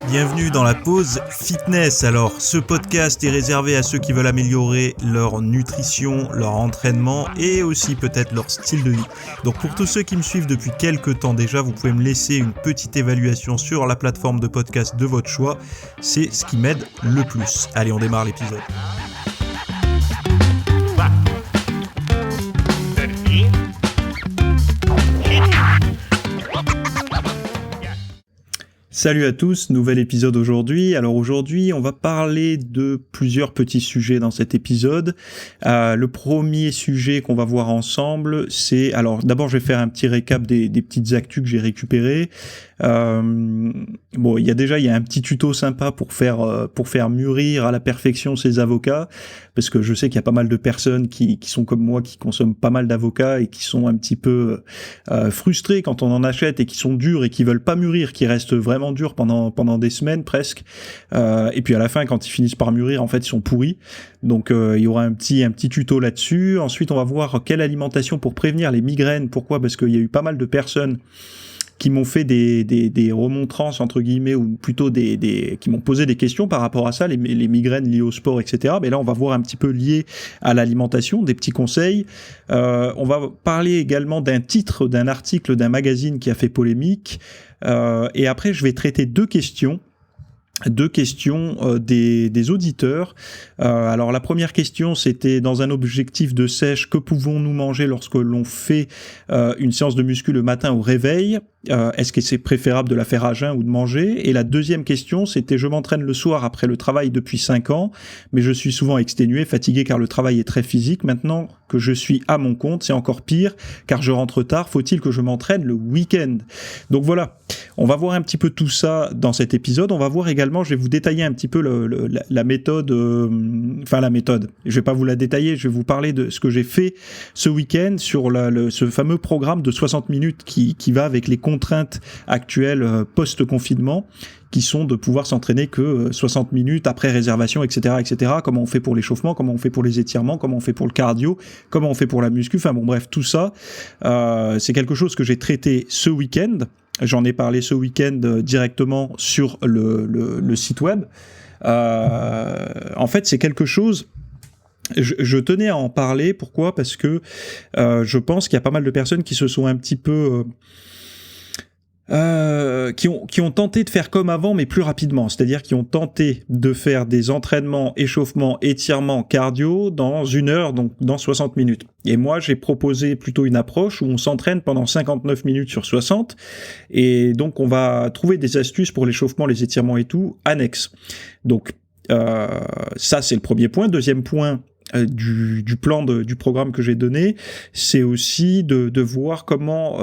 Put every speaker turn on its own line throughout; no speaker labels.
Bienvenue dans la pause fitness. Alors, ce podcast est réservé à ceux qui veulent améliorer leur nutrition, leur entraînement et aussi peut-être leur style de vie. Donc, pour tous ceux qui me suivent depuis quelques temps déjà, vous pouvez me laisser une petite évaluation sur la plateforme de podcast de votre choix. C'est ce qui m'aide le plus. Allez, on démarre l'épisode. Salut à tous, nouvel épisode aujourd'hui. Alors aujourd'hui, on va parler de plusieurs petits sujets dans cet épisode. Le premier sujet qu'on va voir ensemble, c'est... Alors d'abord, je vais faire un petit récap des petites actus que j'ai récupérées. Bon, il y a un petit tuto sympa pour faire mûrir à la perfection ses avocats, parce que je sais qu'il y a pas mal de personnes qui sont comme moi, qui consomment pas mal d'avocats et qui sont un petit peu frustrés quand on en achète et qui sont durs et qui veulent pas mûrir, qui restent vraiment durs pendant des semaines presque. Et puis à la fin, quand ils finissent par mûrir, en fait, ils sont pourris. Donc il y aura un petit tuto là-dessus. Ensuite, on va voir quelle alimentation pour prévenir les migraines. Pourquoi ? Parce qu'il y a eu pas mal de personnes qui m'ont fait des remontrances entre guillemets, ou plutôt qui m'ont posé des questions par rapport à ça, les migraines liées au sport, etc. Mais là, on va voir un petit peu lié à l'alimentation, des petits conseils. On va parler également d'un titre, d'un article, d'un magazine qui a fait polémique. Et après, je vais traiter deux questions des auditeurs. Alors la première question, c'était dans un objectif de sèche, que pouvons-nous manger lorsque l'on fait une séance de muscu le matin au réveil ? Est-ce que c'est préférable de la faire à jeun ou de manger ? Et la deuxième question, c'était: je m'entraîne le soir après le travail depuis 5 ans, mais je suis souvent exténué, fatigué car le travail est très physique. Maintenant que je suis à mon compte, c'est encore pire car je rentre tard. Faut-il que je m'entraîne le week-end ? Donc voilà, on va voir un petit peu tout ça dans cet épisode. On va voir également, je vais vous détailler un petit peu la méthode, la méthode. Je vais pas vous la détailler, je vais vous parler de ce que j'ai fait ce week-end sur ce fameux programme de 60 minutes qui va avec les contraintes actuelles post-confinement, qui sont de pouvoir s'entraîner que 60 minutes après réservation, etc., etc. Comment on fait pour l'échauffement, comment on fait pour les étirements, comment on fait pour le cardio, comment on fait pour la muscu, enfin bon bref, tout ça, c'est quelque chose que j'ai traité ce week-end. J'en ai parlé ce week-end directement sur le site web. En fait, c'est quelque chose... Je tenais à en parler. Pourquoi ? Parce que je pense qu'il y a pas mal de personnes qui se sont un petit peu... qui ont tenté de faire comme avant, mais plus rapidement. C'est-à-dire qui ont tenté de faire des entraînements, échauffements, étirements, cardio dans 1 heure, donc dans 60 minutes. Et moi, j'ai proposé plutôt une approche où on s'entraîne pendant 59 minutes sur 60. Et donc, on va trouver des astuces pour l'échauffement, les étirements et tout, annexes. Donc, ça, c'est le premier point. Deuxième point, du plan du programme que j'ai donné, c'est aussi de voir comment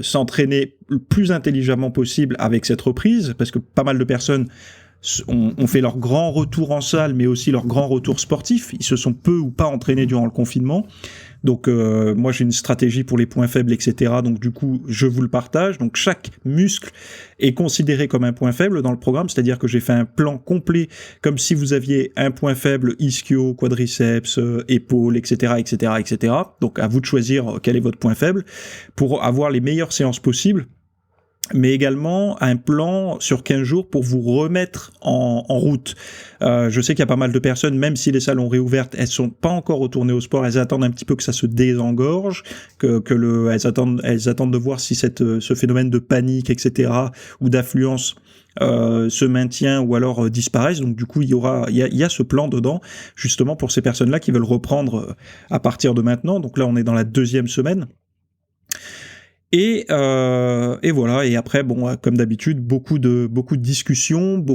s'entraîner le plus intelligemment possible avec cette reprise, parce que pas mal de personnes ont fait leur grand retour en salle, mais aussi leur grand retour sportif. Ils se sont peu ou pas entraînés durant le confinement. Donc moi j'ai une stratégie pour les points faibles, etc. Donc du coup je vous le partage. Donc chaque muscle est considéré comme un point faible dans le programme, c'est-à-dire que j'ai fait un plan complet comme si vous aviez un point faible ischio, quadriceps, épaules, etc., etc., etc. Donc à vous de choisir quel est votre point faible pour avoir les meilleures séances possibles, mais également un plan sur 15 jours pour vous remettre en route. Je sais qu'il y a pas mal de personnes, même si les salles ont réouvert, elles sont pas encore retournées au sport, elles attendent un petit peu que ça se désengorge, elles attendent de voir si ce phénomène de panique, etc., ou d'affluence se maintient ou alors disparaissent. Donc du coup il y a ce plan dedans justement pour ces personnes-là qui veulent reprendre à partir de maintenant. Donc là on est dans la 2e semaine. Et voilà. Et après, bon, comme d'habitude, beaucoup de discussions,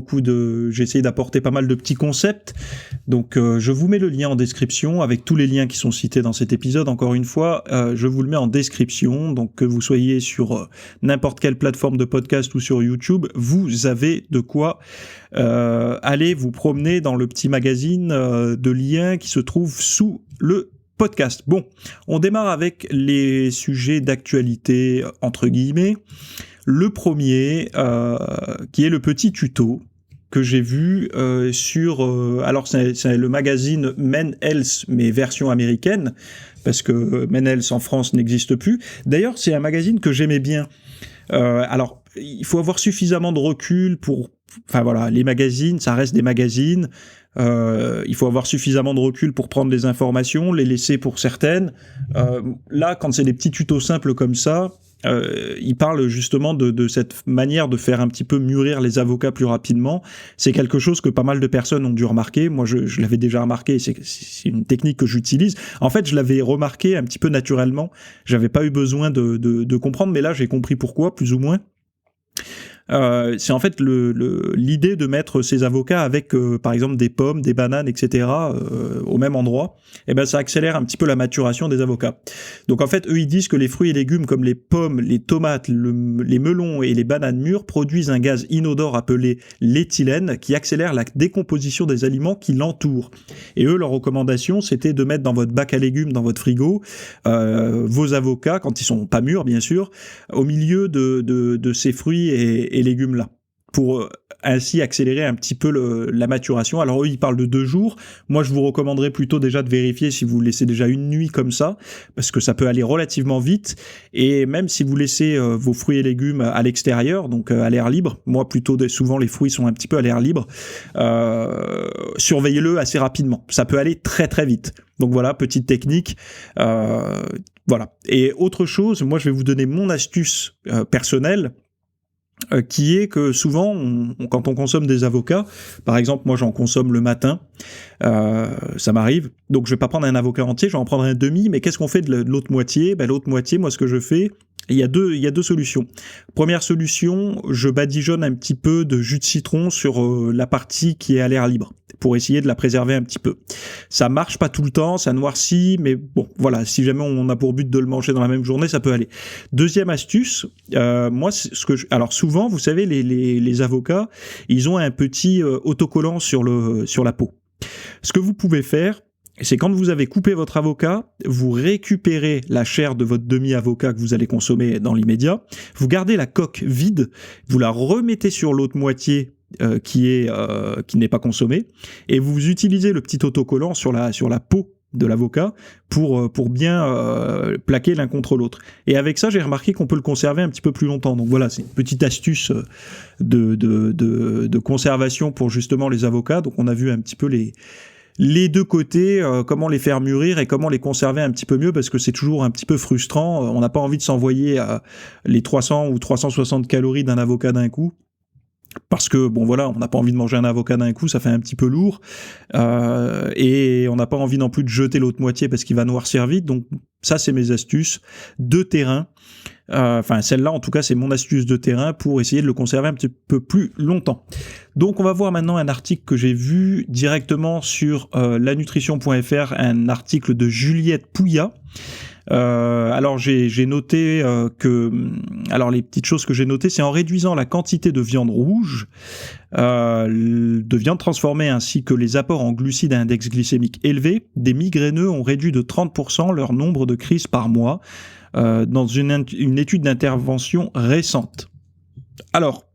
j'ai essayé d'apporter pas mal de petits concepts. Donc, je vous mets le lien en description avec tous les liens qui sont cités dans cet épisode. Encore une fois, je vous le mets en description. Donc, que vous soyez sur n'importe quelle plateforme de podcast ou sur YouTube, vous avez de quoi aller vous promener dans le petit magazine de liens qui se trouve sous le podcast. Bon, on démarre avec les sujets d'actualité, entre guillemets. Le premier, qui est le petit tuto que j'ai vu sur... alors, c'est le magazine Men Health, mais version américaine, parce que Men Health en France n'existe plus. D'ailleurs, c'est un magazine que j'aimais bien. Alors, il faut avoir suffisamment de recul pour enfin voilà, les magazines, ça reste des magazines. Il faut avoir suffisamment de recul pour prendre les informations, les laisser pour certaines. Là, quand c'est des petits tutos simples comme ça, il parle justement de cette manière de faire un petit peu mûrir les avocats plus rapidement. C'est quelque chose que pas mal de personnes ont dû remarquer. Moi, je l'avais déjà remarqué. C'est une technique que j'utilise. En fait, je l'avais remarqué un petit peu naturellement. J'avais pas eu besoin de comprendre, mais là, j'ai compris pourquoi, plus ou moins. C'est en fait l'idée de mettre ces avocats avec, par exemple, des pommes, des bananes, etc., au même endroit. Et ben, ça accélère un petit peu la maturation des avocats. Donc en fait, eux, ils disent que les fruits et légumes comme les pommes, les tomates, les melons et les bananes mûres produisent un gaz inodore appelé l'éthylène qui accélère la décomposition des aliments qui l'entourent. Et eux, leur recommandation, c'était de mettre dans votre bac à légumes, dans votre frigo, vos avocats, quand ils sont pas mûrs, bien sûr, au milieu de ces fruits et légumes là, pour ainsi accélérer un petit peu la maturation. Alors eux, ils parlent de 2 jours. Moi, je vous recommanderais plutôt déjà de vérifier si vous laissez déjà une nuit comme ça, parce que ça peut aller relativement vite. Et même si vous laissez vos fruits et légumes à l'extérieur, donc à l'air libre, moi plutôt souvent les fruits sont un petit peu à l'air libre, surveillez-le assez rapidement. Ça peut aller très très vite. Donc voilà, petite technique. Voilà. Et autre chose, moi je vais vous donner mon astuce personnelle, qui est que souvent, quand on consomme des avocats, par exemple, moi j'en consomme le matin, ça m'arrive, donc je vais pas prendre un avocat entier, je vais en prendre un demi, mais qu'est-ce qu'on fait de l'autre moitié ? Ben, l'autre moitié, moi ce que je fais, il y a deux solutions. Première solution, je badigeonne un petit peu de jus de citron sur la partie qui est à l'air libre, pour essayer de la préserver un petit peu. Ça marche pas tout le temps, ça noircit, mais bon, voilà, si jamais on a pour but de le manger dans la même journée, ça peut aller. Deuxième astuce, moi, alors souvent, vous savez, les avocats, ils ont un petit autocollant sur la peau. Ce que vous pouvez faire, c'est quand vous avez coupé votre avocat, vous récupérez la chair de votre demi-avocat que vous allez consommer dans l'immédiat, vous gardez la coque vide, vous la remettez sur l'autre moitié qui n'est pas consommée, et vous utilisez le petit autocollant sur la peau de l'avocat pour bien plaquer l'un contre l'autre. Et avec ça, j'ai remarqué qu'on peut le conserver un petit peu plus longtemps. Donc voilà, c'est une petite astuce de conservation pour justement les avocats. Donc on a vu un petit peu les deux côtés, comment les faire mûrir et comment les conserver un petit peu mieux, parce que c'est toujours un petit peu frustrant. On n'a pas envie de s'envoyer les 300 ou 360 calories d'un avocat d'un coup. Parce que, bon voilà, on n'a pas envie de manger un avocat d'un coup, ça fait un petit peu lourd, et on n'a pas envie non plus de jeter l'autre moitié parce qu'il va noircir vite. Donc ça, c'est mes astuces de terrain. Enfin, celle-là, en tout cas, c'est mon astuce de terrain pour essayer de le conserver un petit peu plus longtemps. Donc on va voir maintenant un article que j'ai vu directement sur lanutrition.fr, un article de Juliette Pouillat. Alors j'ai noté alors les petites choses que j'ai notées, c'est en réduisant la quantité de viande rouge, de viande transformée ainsi que les apports en glucides à index glycémique élevé, des migraineux ont réduit de 30% leur nombre de crises par mois dans une étude d'intervention récente. Alors,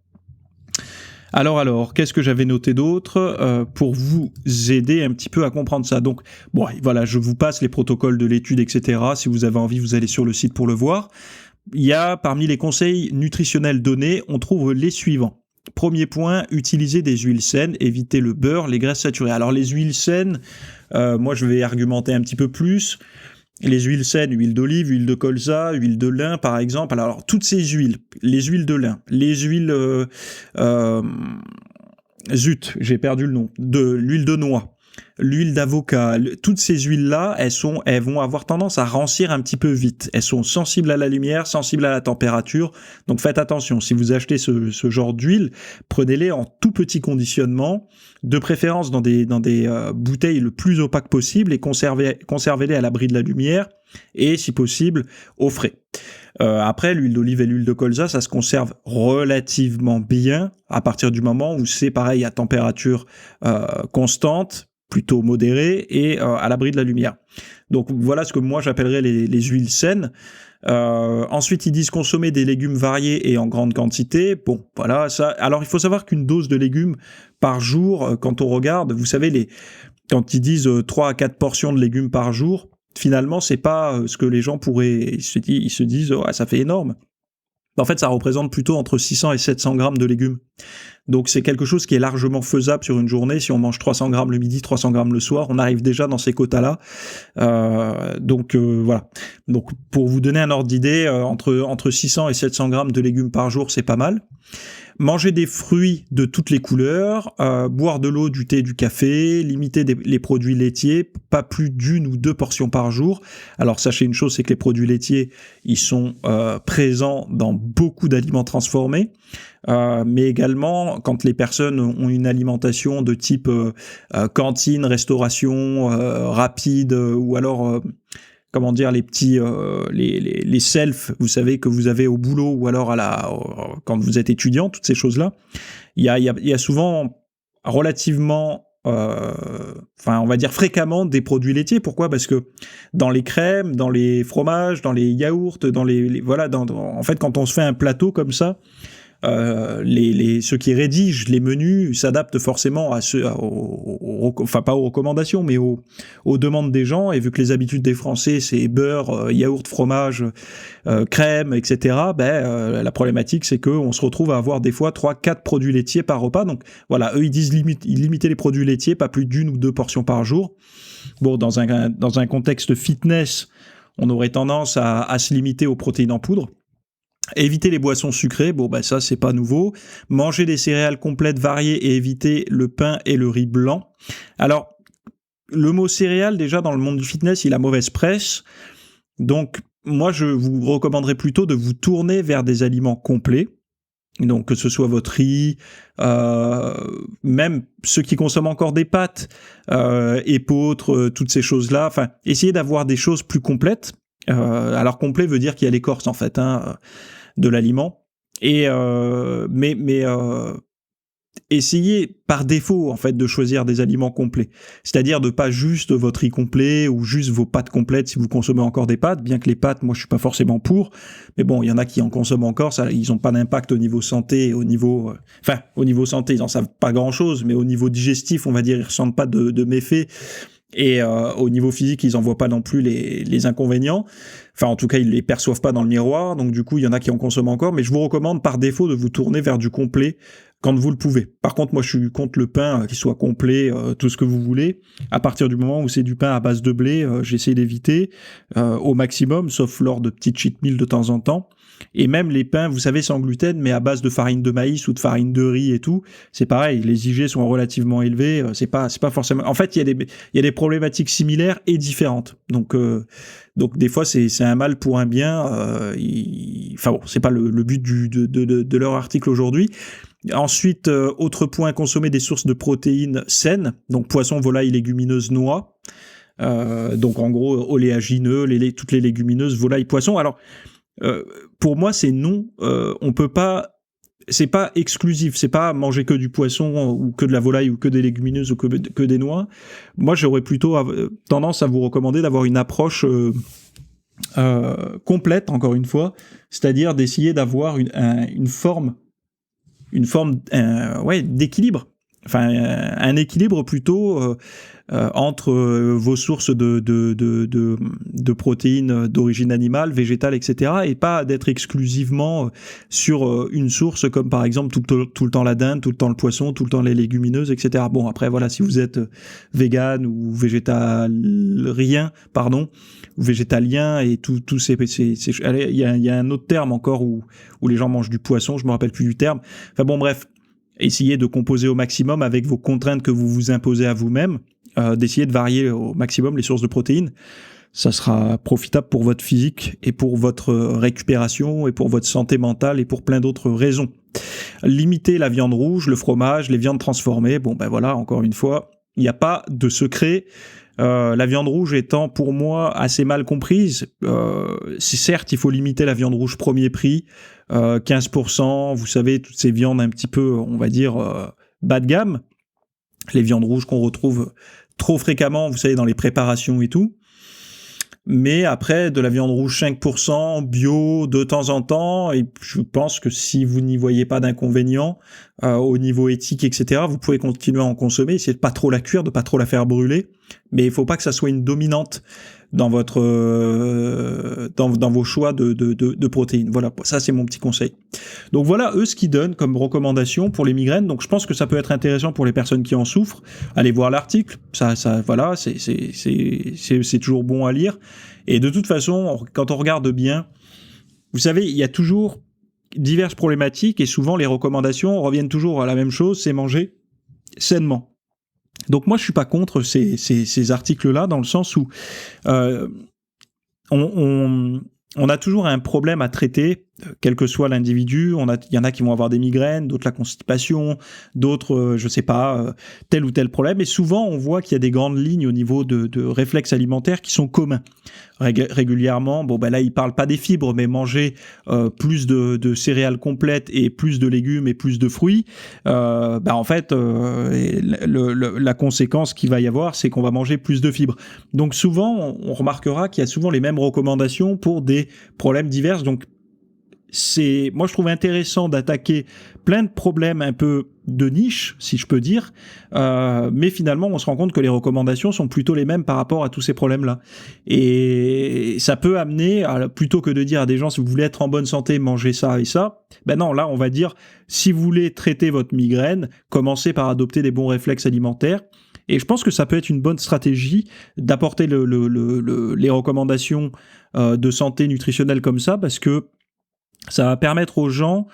qu'est-ce que j'avais noté d'autre pour vous aider un petit peu à comprendre ça. Donc, bon, voilà, je vous passe les protocoles de l'étude, etc. Si vous avez envie, vous allez sur le site pour le voir. Il y a, parmi les conseils nutritionnels donnés, on trouve les suivants. Premier point, utiliser des huiles saines, éviter le beurre, les graisses saturées. Alors, les huiles saines, moi, je vais argumenter un petit peu plus. Les huiles saines, huile d'olive, huile de colza, huile de lin par exemple. Alors toutes ces huiles, les huiles de lin, les huiles zut, j'ai perdu le nom, de l'huile de noix, l'huile d'avocat, toutes ces huiles-là, elles vont avoir tendance à rancir un petit peu vite. Elles sont sensibles à la lumière, sensibles à la température. Donc faites attention, si vous achetez ce genre d'huile, prenez-les en tout petit conditionnement, de préférence dans des bouteilles le plus opaques possible et conservez-les à l'abri de la lumière et si possible au frais. Après, l'huile d'olive et l'huile de colza, ça se conserve relativement bien à partir du moment où c'est pareil à température constante, plutôt modérée et à l'abri de la lumière. Donc voilà ce que moi j'appellerais les huiles saines. Ensuite, ils disent consommer des légumes variés et en grande quantité. Bon, voilà ça. Alors, il faut savoir qu'une dose de légumes par jour, quand on regarde, vous savez, quand ils disent 3 à 4 portions de légumes par jour, finalement, c'est pas ce que les gens pourraient. Ils se disent, oh, ça fait énorme. En fait, ça représente plutôt entre 600 et 700 grammes de légumes. Donc c'est quelque chose qui est largement faisable sur une journée. Si on mange 300 grammes le midi, 300 grammes le soir, on arrive déjà dans ces quotas-là. Voilà. Donc pour vous donner un ordre d'idée, entre 600 et 700 grammes de légumes par jour, c'est pas mal. Manger des fruits de toutes les couleurs, boire de l'eau, du thé, du café, limiter les produits laitiers, pas plus d'1 ou 2 portions par jour. Alors sachez une chose, c'est que les produits laitiers, ils sont présents dans beaucoup d'aliments transformés, mais également quand les personnes ont une alimentation de type cantine, restauration rapide, ou alors comment dire, les petits, les self, vous savez, que vous avez au boulot ou alors quand vous êtes étudiant, toutes ces choses-là. Il y a souvent relativement, on va dire fréquemment des produits laitiers. Pourquoi ? Parce que dans les crèmes, dans les fromages, dans les yaourts, en fait, quand on se fait un plateau comme ça, ceux qui rédigent les menus s'adaptent forcément à pas aux recommandations, mais aux demandes des gens. Et vu que les habitudes des Français, c'est beurre, yaourt, fromage, crème, etc., la problématique, c'est qu'on se retrouve à avoir des fois 3-4 produits laitiers par repas. Donc voilà, eux, ils disent limiter les produits laitiers, pas plus d'1 ou 2 portions par jour. Bon, dans un contexte fitness, on aurait tendance à se limiter aux protéines en poudre. Éviter les boissons sucrées, ça c'est pas nouveau. Manger des céréales complètes variées et éviter le pain et le riz blanc. Alors, le mot céréales, déjà dans le monde du fitness, il a mauvaise presse. Donc, moi je vous recommanderais plutôt de vous tourner vers des aliments complets. Donc que ce soit votre riz, même ceux qui consomment encore des pâtes, épeautres, toutes ces choses-là. Enfin, essayez d'avoir des choses plus complètes. Alors complet veut dire qu'il y a l'écorce en fait de l'aliment, et essayez par défaut en fait de choisir des aliments complets, c'est-à-dire de pas juste votre riz complet ou juste vos pâtes complètes si vous consommez encore des pâtes, bien que les pâtes, moi je suis pas forcément pour, mais bon, il y en a qui en consomment encore, ça, ils ont pas d'impact au niveau santé, au niveau santé, ils en savent pas grand-chose, mais au niveau digestif, on va dire, ils ressentent pas de méfaits. Et au niveau physique, ils en voient pas non plus les inconvénients. Enfin, en tout cas, ils les perçoivent pas dans le miroir. Donc, du coup, il y en a qui en consomment encore. Mais je vous recommande par défaut de vous tourner vers du complet quand vous le pouvez. Par contre, moi, je suis contre le pain qui soit complet, tout ce que vous voulez. À partir du moment où c'est du pain à base de blé, j'essaie d'éviter au maximum, sauf lors de petites cheat meals de temps en temps. Et même les pains, vous savez, sans gluten, mais à base de farine de maïs ou de farine de riz et tout, c'est pareil, les IG sont relativement élevés, c'est pas forcément... En fait, il y a des problématiques similaires et différentes. Donc des fois, c'est un mal pour un bien. C'est pas le but de leur article aujourd'hui. Ensuite, autre point, consommer des sources de protéines saines, donc poisson, volaille, légumineuses, noix. Donc en gros, oléagineux, toutes les légumineuses, volaille, poisson. Alors, pour moi, c'est non. On peut pas. C'est pas exclusif. C'est pas manger que du poisson ou que de la volaille ou que des légumineuses ou que des noix. Moi, j'aurais plutôt tendance à vous recommander d'avoir une approche complète, encore une fois, c'est-à-dire d'essayer d'avoir une forme d'équilibre. Enfin, un équilibre plutôt entre vos sources de protéines d'origine animale, végétale, etc., et pas d'être exclusivement sur une source comme par exemple tout le temps la dinde, tout le temps le poisson, tout le temps les légumineuses, etc. Bon, après voilà, si vous êtes vegan ou végétalien, ou végétalien et tout ces il y a un autre terme encore où les gens mangent du poisson, je me rappelle plus du terme. Enfin bon, bref. Essayez de composer au maximum avec vos contraintes que vous vous imposez à vous-même, d'essayer de varier au maximum les sources de protéines. Ça sera profitable pour votre physique et pour votre récupération et pour votre santé mentale et pour plein d'autres raisons. Limitez la viande rouge, le fromage, les viandes transformées. Bon, voilà, encore une fois, il n'y a pas de secret. La viande rouge étant pour moi assez mal comprise, c'est certes il faut limiter la viande rouge premier prix, 15%, vous savez, toutes ces viandes un petit peu, on va dire, bas de gamme, les viandes rouges qu'on retrouve trop fréquemment, vous savez, dans les préparations et tout. Mais après, de la viande rouge 5%, bio, de temps en temps, et je pense que si vous n'y voyez pas d'inconvénient, au niveau éthique, etc., vous pouvez continuer à en consommer, essayer de pas trop la cuire, de pas trop la faire brûler. mais il faut pas que ça soit une dominante dans votre dans vos choix de protéines. Voilà, ça c'est mon petit conseil. Donc voilà, eux ce qu'ils donnent comme recommandation pour les migraines. Donc je pense que ça peut être intéressant pour les personnes qui en souffrent. Allez voir l'article, ça voilà, c'est toujours bon à lire. Et de toute façon, quand on regarde bien, vous savez, il y a toujours diverses problématiques et souvent les recommandations reviennent toujours à la même chose, c'est manger sainement. Donc moi je suis pas contre ces articles-là dans le sens où on a toujours un problème à traiter, quel que soit l'individu. Il y en a qui vont avoir des migraines, d'autres la constipation, d'autres, je sais pas, tel ou tel problème. Et souvent, on voit qu'il y a des grandes lignes au niveau de réflexes alimentaires qui sont communs. Régulièrement, là, il parle pas des fibres, mais manger plus de céréales complètes et plus de légumes et plus de fruits, en fait, la conséquence qu'il va y avoir, c'est qu'on va manger plus de fibres. Donc souvent, on remarquera qu'il y a souvent les mêmes recommandations pour des problèmes divers. Donc moi je trouve intéressant d'attaquer plein de problèmes un peu de niche, si je peux dire, mais finalement on se rend compte que les recommandations sont plutôt les mêmes par rapport à tous ces problèmes-là. Et ça peut amener, plutôt que de dire à des gens si vous voulez être en bonne santé, mangez ça et ça, non, là on va dire si vous voulez traiter votre migraine, commencez par adopter des bons réflexes alimentaires. Et je pense que ça peut être une bonne stratégie d'apporter les recommandations de santé nutritionnelle comme ça, parce que ça va permettre aux gens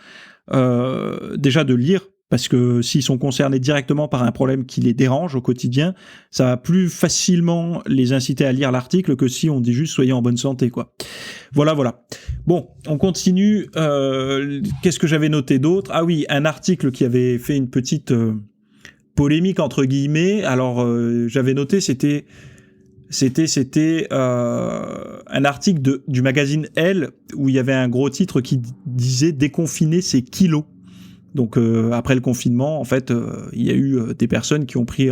déjà de lire, parce que s'ils sont concernés directement par un problème qui les dérange au quotidien, ça va plus facilement les inciter à lire l'article que si on dit juste soyez en bonne santé, quoi. Voilà. Bon, on continue. Qu'est-ce que j'avais noté d'autre ? Ah oui, un article qui avait fait une petite polémique entre guillemets. Alors j'avais noté c'était un article du magazine Elle où il y avait un gros titre qui disait déconfiner ses kilos. Donc après le confinement, en fait, il y a eu des personnes qui ont pris,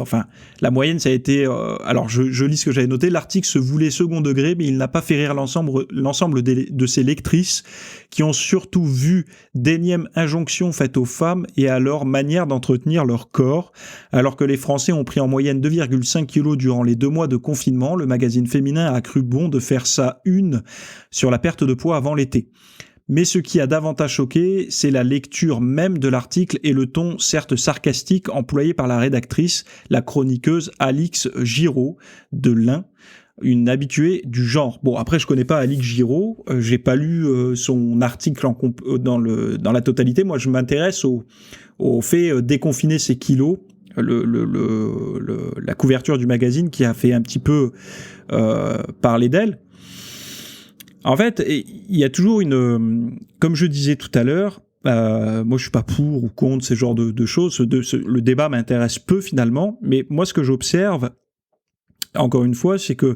la moyenne ça a été, alors je lis ce que j'avais noté, l'article se voulait second degré, mais il n'a pas fait rire l'ensemble de ses lectrices qui ont surtout vu d'énièmes injonctions faites aux femmes et à leur manière d'entretenir leur corps. Alors que les Français ont pris en moyenne 2,5 kilos durant les 2 mois de confinement, le magazine féminin a cru bon de faire sa une sur la perte de poids avant l'été. Mais ce qui a davantage choqué, c'est la lecture même de l'article et le ton certes sarcastique employé par la rédactrice, la chroniqueuse Alix Giraud de l'Ain, une habituée du genre. Bon, après je connais pas Alix Giraud, j'ai pas lu son article dans la totalité. Moi, je m'intéresse au fait déconfiner ses kilos. La couverture du magazine qui a fait un petit peu parler d'elle. En fait, il y a toujours comme je disais tout à l'heure, moi je suis pas pour ou contre ces genres de choses, le débat m'intéresse peu finalement, mais moi ce que j'observe, encore une fois, c'est que,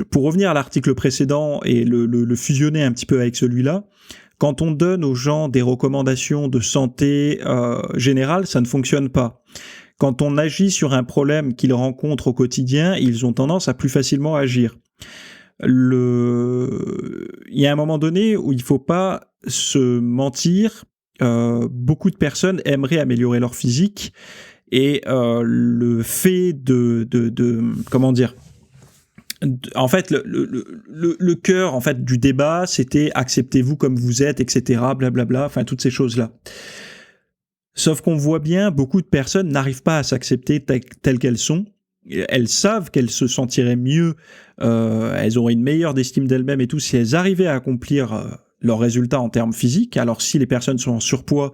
pour revenir à l'article précédent et le fusionner un petit peu avec celui-là, quand on donne aux gens des recommandations de santé générale, ça ne fonctionne pas. Quand on agit sur un problème qu'ils rencontrent au quotidien, ils ont tendance à plus facilement agir. Il y a un moment donné où il ne faut pas se mentir. Beaucoup de personnes aimeraient améliorer leur physique et le fait comment dire, en fait le cœur en fait du débat c'était acceptez-vous comme vous êtes, etc., blablabla, toutes ces choses là. Sauf qu'on voit bien beaucoup de personnes n'arrivent pas à s'accepter telles qu'elles sont. Elles savent qu'elles se sentiraient mieux, elles auraient une meilleure estime d'elles-mêmes et tout si elles arrivaient à accomplir leurs résultats en termes physiques. Alors si les personnes sont en surpoids,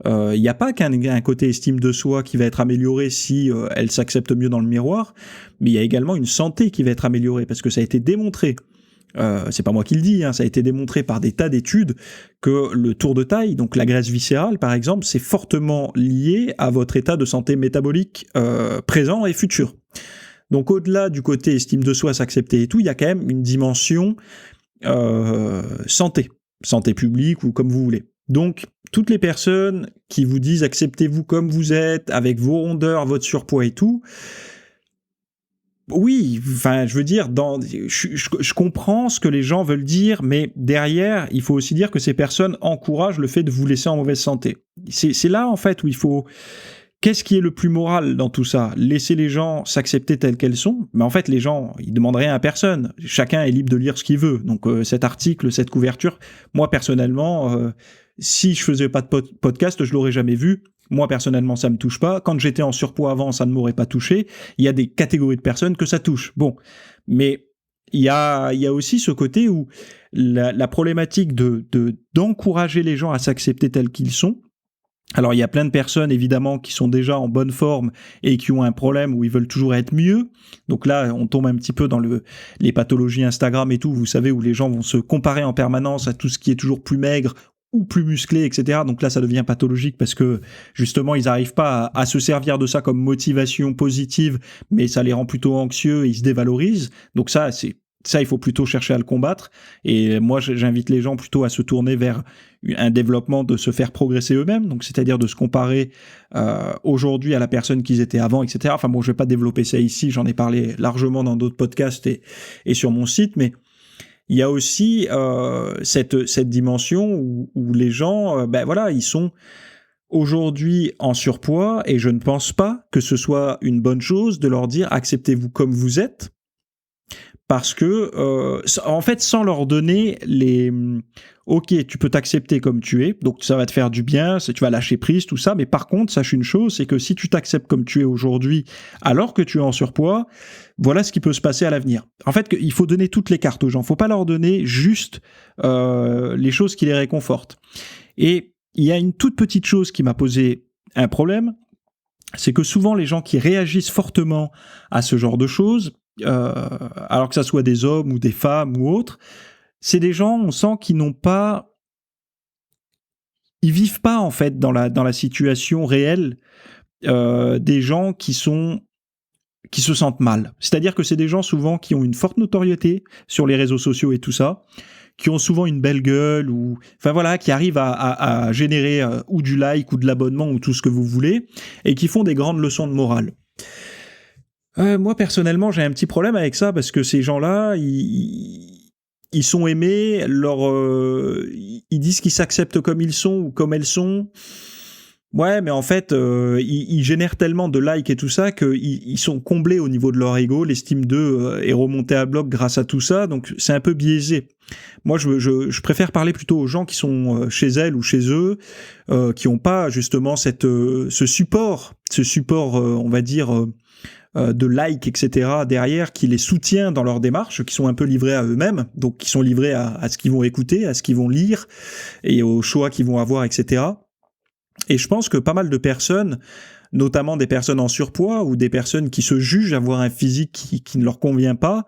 il n'y a pas qu'un côté estime de soi qui va être amélioré si elles s'acceptent mieux dans le miroir, mais il y a également une santé qui va être améliorée parce que ça a été démontré. C'est pas moi qui le dis, ça a été démontré par des tas d'études que le tour de taille, donc la graisse viscérale par exemple, c'est fortement lié à votre état de santé métabolique présent et futur. Donc au-delà du côté estime de soi, s'accepter et tout, il y a quand même une dimension santé publique ou comme vous voulez. Donc toutes les personnes qui vous disent acceptez-vous comme vous êtes, avec vos rondeurs, votre surpoids et tout, oui, je veux dire, je comprends ce que les gens veulent dire, mais derrière, il faut aussi dire que ces personnes encouragent le fait de vous laisser en mauvaise santé. C'est là, en fait, où il faut Qu'est-ce qui est le plus moral dans tout ça? Laisser les gens s'accepter tels qu'elles sont? Mais en fait, les gens, ils demandent rien à personne. Chacun est libre de lire ce qu'il veut. Donc cet article, cette couverture, moi personnellement, si je faisais pas de podcast, je l'aurais jamais vu. Moi personnellement, ça me touche pas. Quand j'étais en surpoids avant, ça ne m'aurait pas touché. Il y a des catégories de personnes que ça touche. Bon, mais il y a aussi ce côté où la problématique d'encourager les gens à s'accepter tels qu'ils sont. Alors il y a plein de personnes évidemment qui sont déjà en bonne forme et qui ont un problème où ils veulent toujours être mieux. Donc là on tombe un petit peu dans les pathologies Instagram et tout, vous savez, où les gens vont se comparer en permanence à tout ce qui est toujours plus maigre ou plus musclé, etc. Donc là ça devient pathologique parce que justement ils n'arrivent pas à se servir de ça comme motivation positive, mais ça les rend plutôt anxieux et ils se dévalorisent. Donc ça, il faut plutôt chercher à le combattre. Et moi, j'invite les gens plutôt à se tourner vers un développement de se faire progresser eux-mêmes. Donc, c'est-à-dire de se comparer aujourd'hui à la personne qu'ils étaient avant, etc. Enfin bon, je vais pas développer ça ici. J'en ai parlé largement dans d'autres podcasts et sur mon site. Mais il y a aussi cette dimension où les gens, ils sont aujourd'hui en surpoids. Et je ne pense pas que ce soit une bonne chose de leur dire acceptez-vous comme vous êtes. Parce que, en fait, sans leur donner ok, tu peux t'accepter comme tu es, donc ça va te faire du bien, tu vas lâcher prise, tout ça, mais par contre, sache une chose, c'est que si tu t'acceptes comme tu es aujourd'hui, alors que tu es en surpoids, voilà ce qui peut se passer à l'avenir. En fait, il faut donner toutes les cartes aux gens, il ne faut pas leur donner juste les choses qui les réconfortent. Et il y a une toute petite chose qui m'a posé un problème, c'est que souvent les gens qui réagissent fortement à ce genre de choses, alors que ça soit des hommes ou des femmes ou autres, c'est des gens, on sent qu'ils n'ont pas, ils vivent pas en fait dans la situation réelle des gens qui se sentent mal. C'est-à-dire que c'est des gens souvent qui ont une forte notoriété sur les réseaux sociaux et tout ça, qui ont souvent une belle gueule ou, enfin voilà, qui arrivent à générer ou du like ou de l'abonnement ou tout ce que vous voulez et qui font des grandes leçons de morale. Moi, personnellement, j'ai un petit problème avec ça parce que ces gens-là, ils sont aimés, ils disent qu'ils s'acceptent comme ils sont ou comme elles sont. Ouais, mais en fait, ils génèrent tellement de likes et tout ça qu'ils sont comblés au niveau de leur ego, l'estime d'eux est remontée à bloc grâce à tout ça, donc c'est un peu biaisé. Moi, je préfère parler plutôt aux gens qui sont chez elles ou chez eux, qui n'ont pas justement ce support, on va dire, de likes, etc. derrière, qui les soutient dans leur démarche, qui sont un peu livrés à eux-mêmes, donc qui sont livrés à ce qu'ils vont écouter, à ce qu'ils vont lire, et aux choix qu'ils vont avoir, etc. Et je pense que pas mal de personnes, notamment des personnes en surpoids ou des personnes qui se jugent avoir un physique qui ne leur convient pas,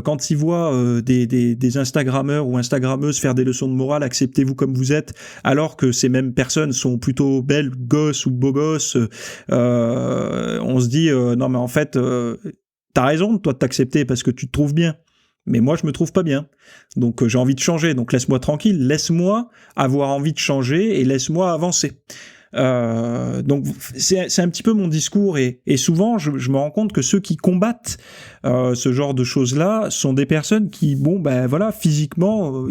quand ils voient des Instagrammeurs ou Instagrammeuses faire des leçons de morale, acceptez-vous comme vous êtes, alors que ces mêmes personnes sont plutôt belles, gosses ou beaux gosses, on se dit non mais en fait t'as raison toi de t'accepter parce que tu te trouves bien. Mais moi, je me trouve pas bien. Donc, j'ai envie de changer. Donc, laisse-moi tranquille. Laisse-moi avoir envie de changer et laisse-moi avancer. Donc, c'est un petit peu mon discours. Et souvent, je me rends compte que ceux qui combattent ce genre de choses-là sont des personnes qui, physiquement,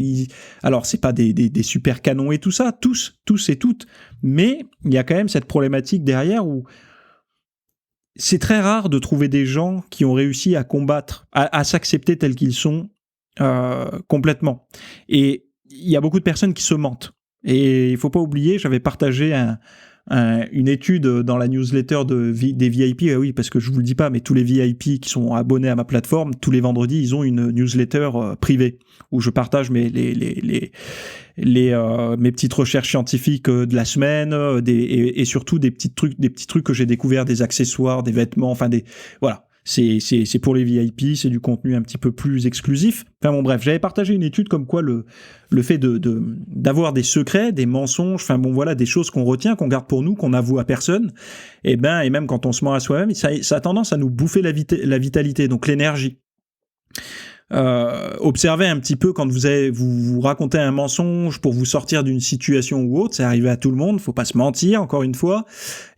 alors, c'est pas des super canons et tout ça, tous et toutes. Mais il y a quand même cette problématique derrière où c'est très rare de trouver des gens qui ont réussi à combattre, à s'accepter tels qu'ils sont complètement. Et il y a beaucoup de personnes qui se mentent. Et il faut pas oublier, j'avais partagé une étude dans la newsletter des VIP, oui, parce que je vous le dis pas, mais tous les VIP qui sont abonnés à ma plateforme, tous les vendredis, ils ont une newsletter privée où je partage mes petites recherches scientifiques de la semaine, et surtout des petits trucs que j'ai découverts, des accessoires, des vêtements, enfin voilà. C'est pour les VIP, c'est du contenu un petit peu plus exclusif. Enfin bon, bref, j'avais partagé une étude comme quoi le fait d'avoir des secrets, des mensonges, enfin bon voilà, des choses qu'on retient, qu'on garde pour nous, qu'on avoue à personne, et même quand on se ment à soi-même, ça a tendance à nous bouffer la vitalité, donc l'énergie. Observez un petit peu quand vous racontez un mensonge pour vous sortir d'une situation ou autre, c'est arrivé à tout le monde, faut pas se mentir, encore une fois,